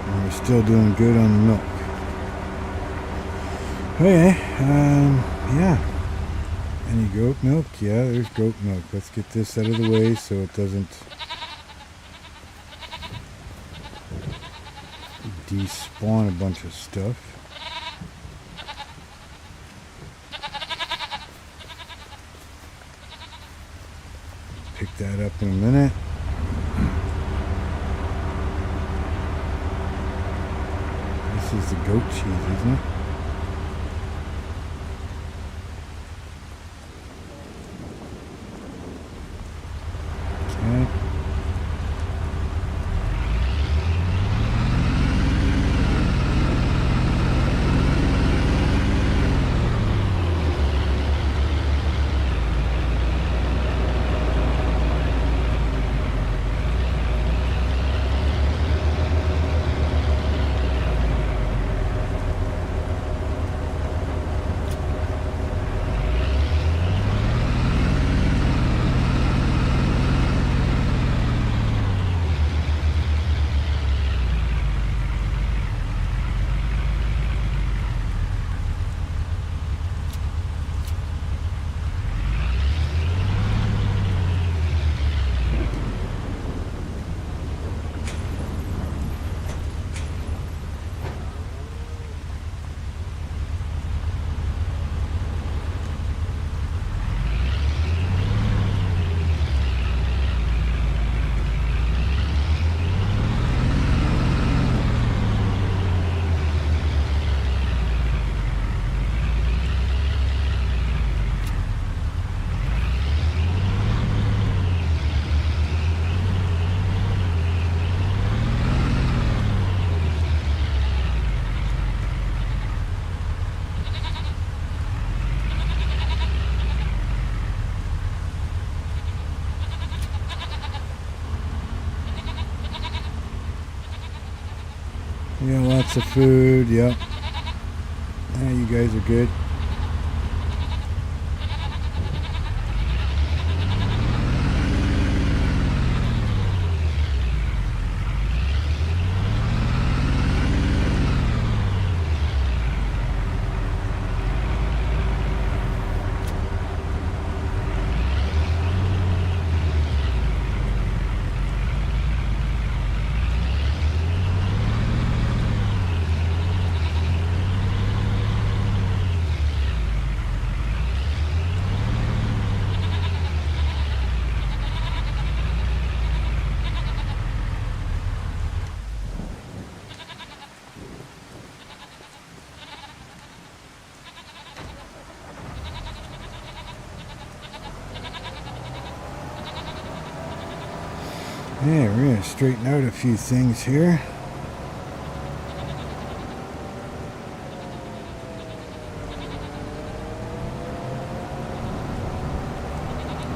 And we're still doing good on the milk. Okay, yeah. Any goat milk? Yeah, there's goat milk. Let's get this out of the way so it doesn't despawn a bunch of stuff. Pick that up in a minute. This is the goat cheese, isn't it? Okay. Lots of food, yep. Yeah, you guys are good. Yeah, we're going to straighten out a few things here.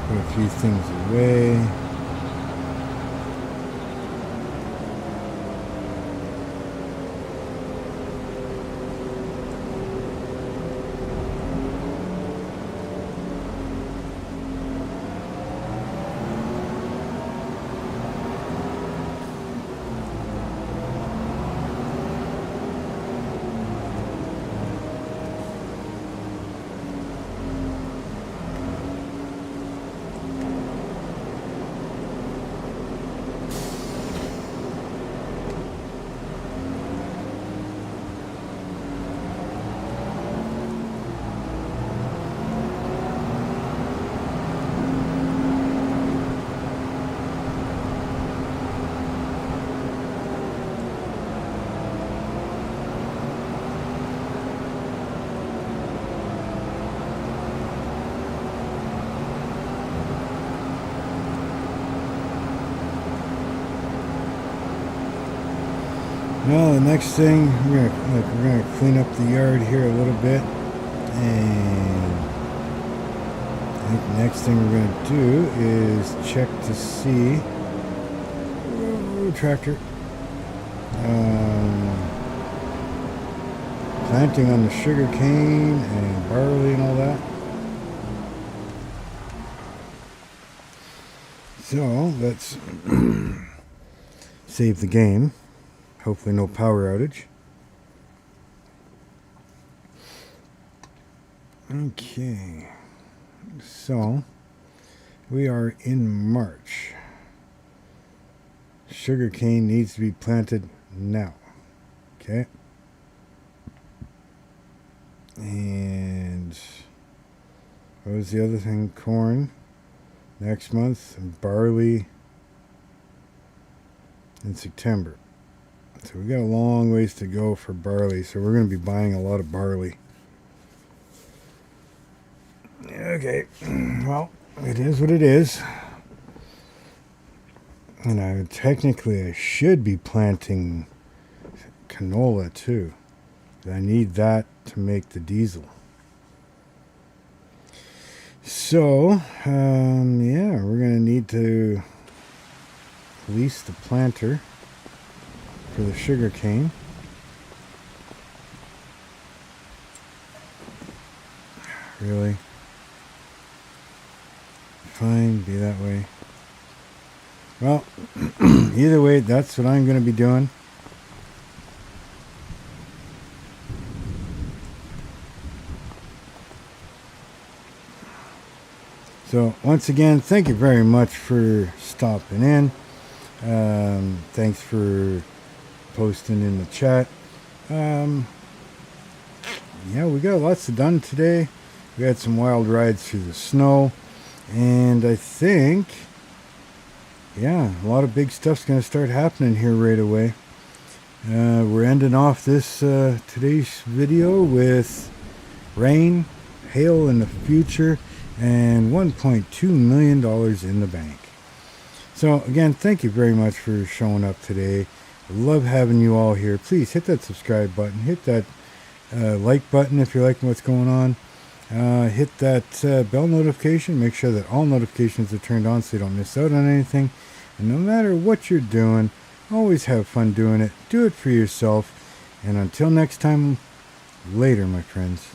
Put a few things away. Well, the next thing we're gonna clean up the yard here a little bit, and I think the next thing we're gonna do is check to see tractor planting on the sugar cane and barley and all that. So let's save the game. Hopefully no power outage. Okay, so we are in March. Sugarcane needs to be planted now. Okay. And what was the other thing? Corn next month, and barley in September. So we got a long ways to go for barley, so we're going to be buying a lot of barley. Okay, well, it is what it is. And I should be planting canola too. I need that to make the diesel. So, yeah, we're going to need to lease the planter for the sugar cane. Really? Fine, be that way. Well, either way, that's what I'm going to be doing. So, once again, thank you very much for stopping in. Thanks for posting in the chat. Yeah, we got lots done today. We had some wild rides through the snow, and I think, yeah, a lot of big stuff's going to start happening here right away. We're ending off this today's video with rain, hail in the future, and $1.2 million in the bank. So again, thank you very much for showing up today. I love having you all here. Please hit that subscribe button, hit that like button if you're liking what's going on. Hit that bell notification. Make sure that all notifications are turned on so you don't miss out on anything. And no matter what you're doing, always have fun doing it. Do it for yourself. And until next time, later, my friends.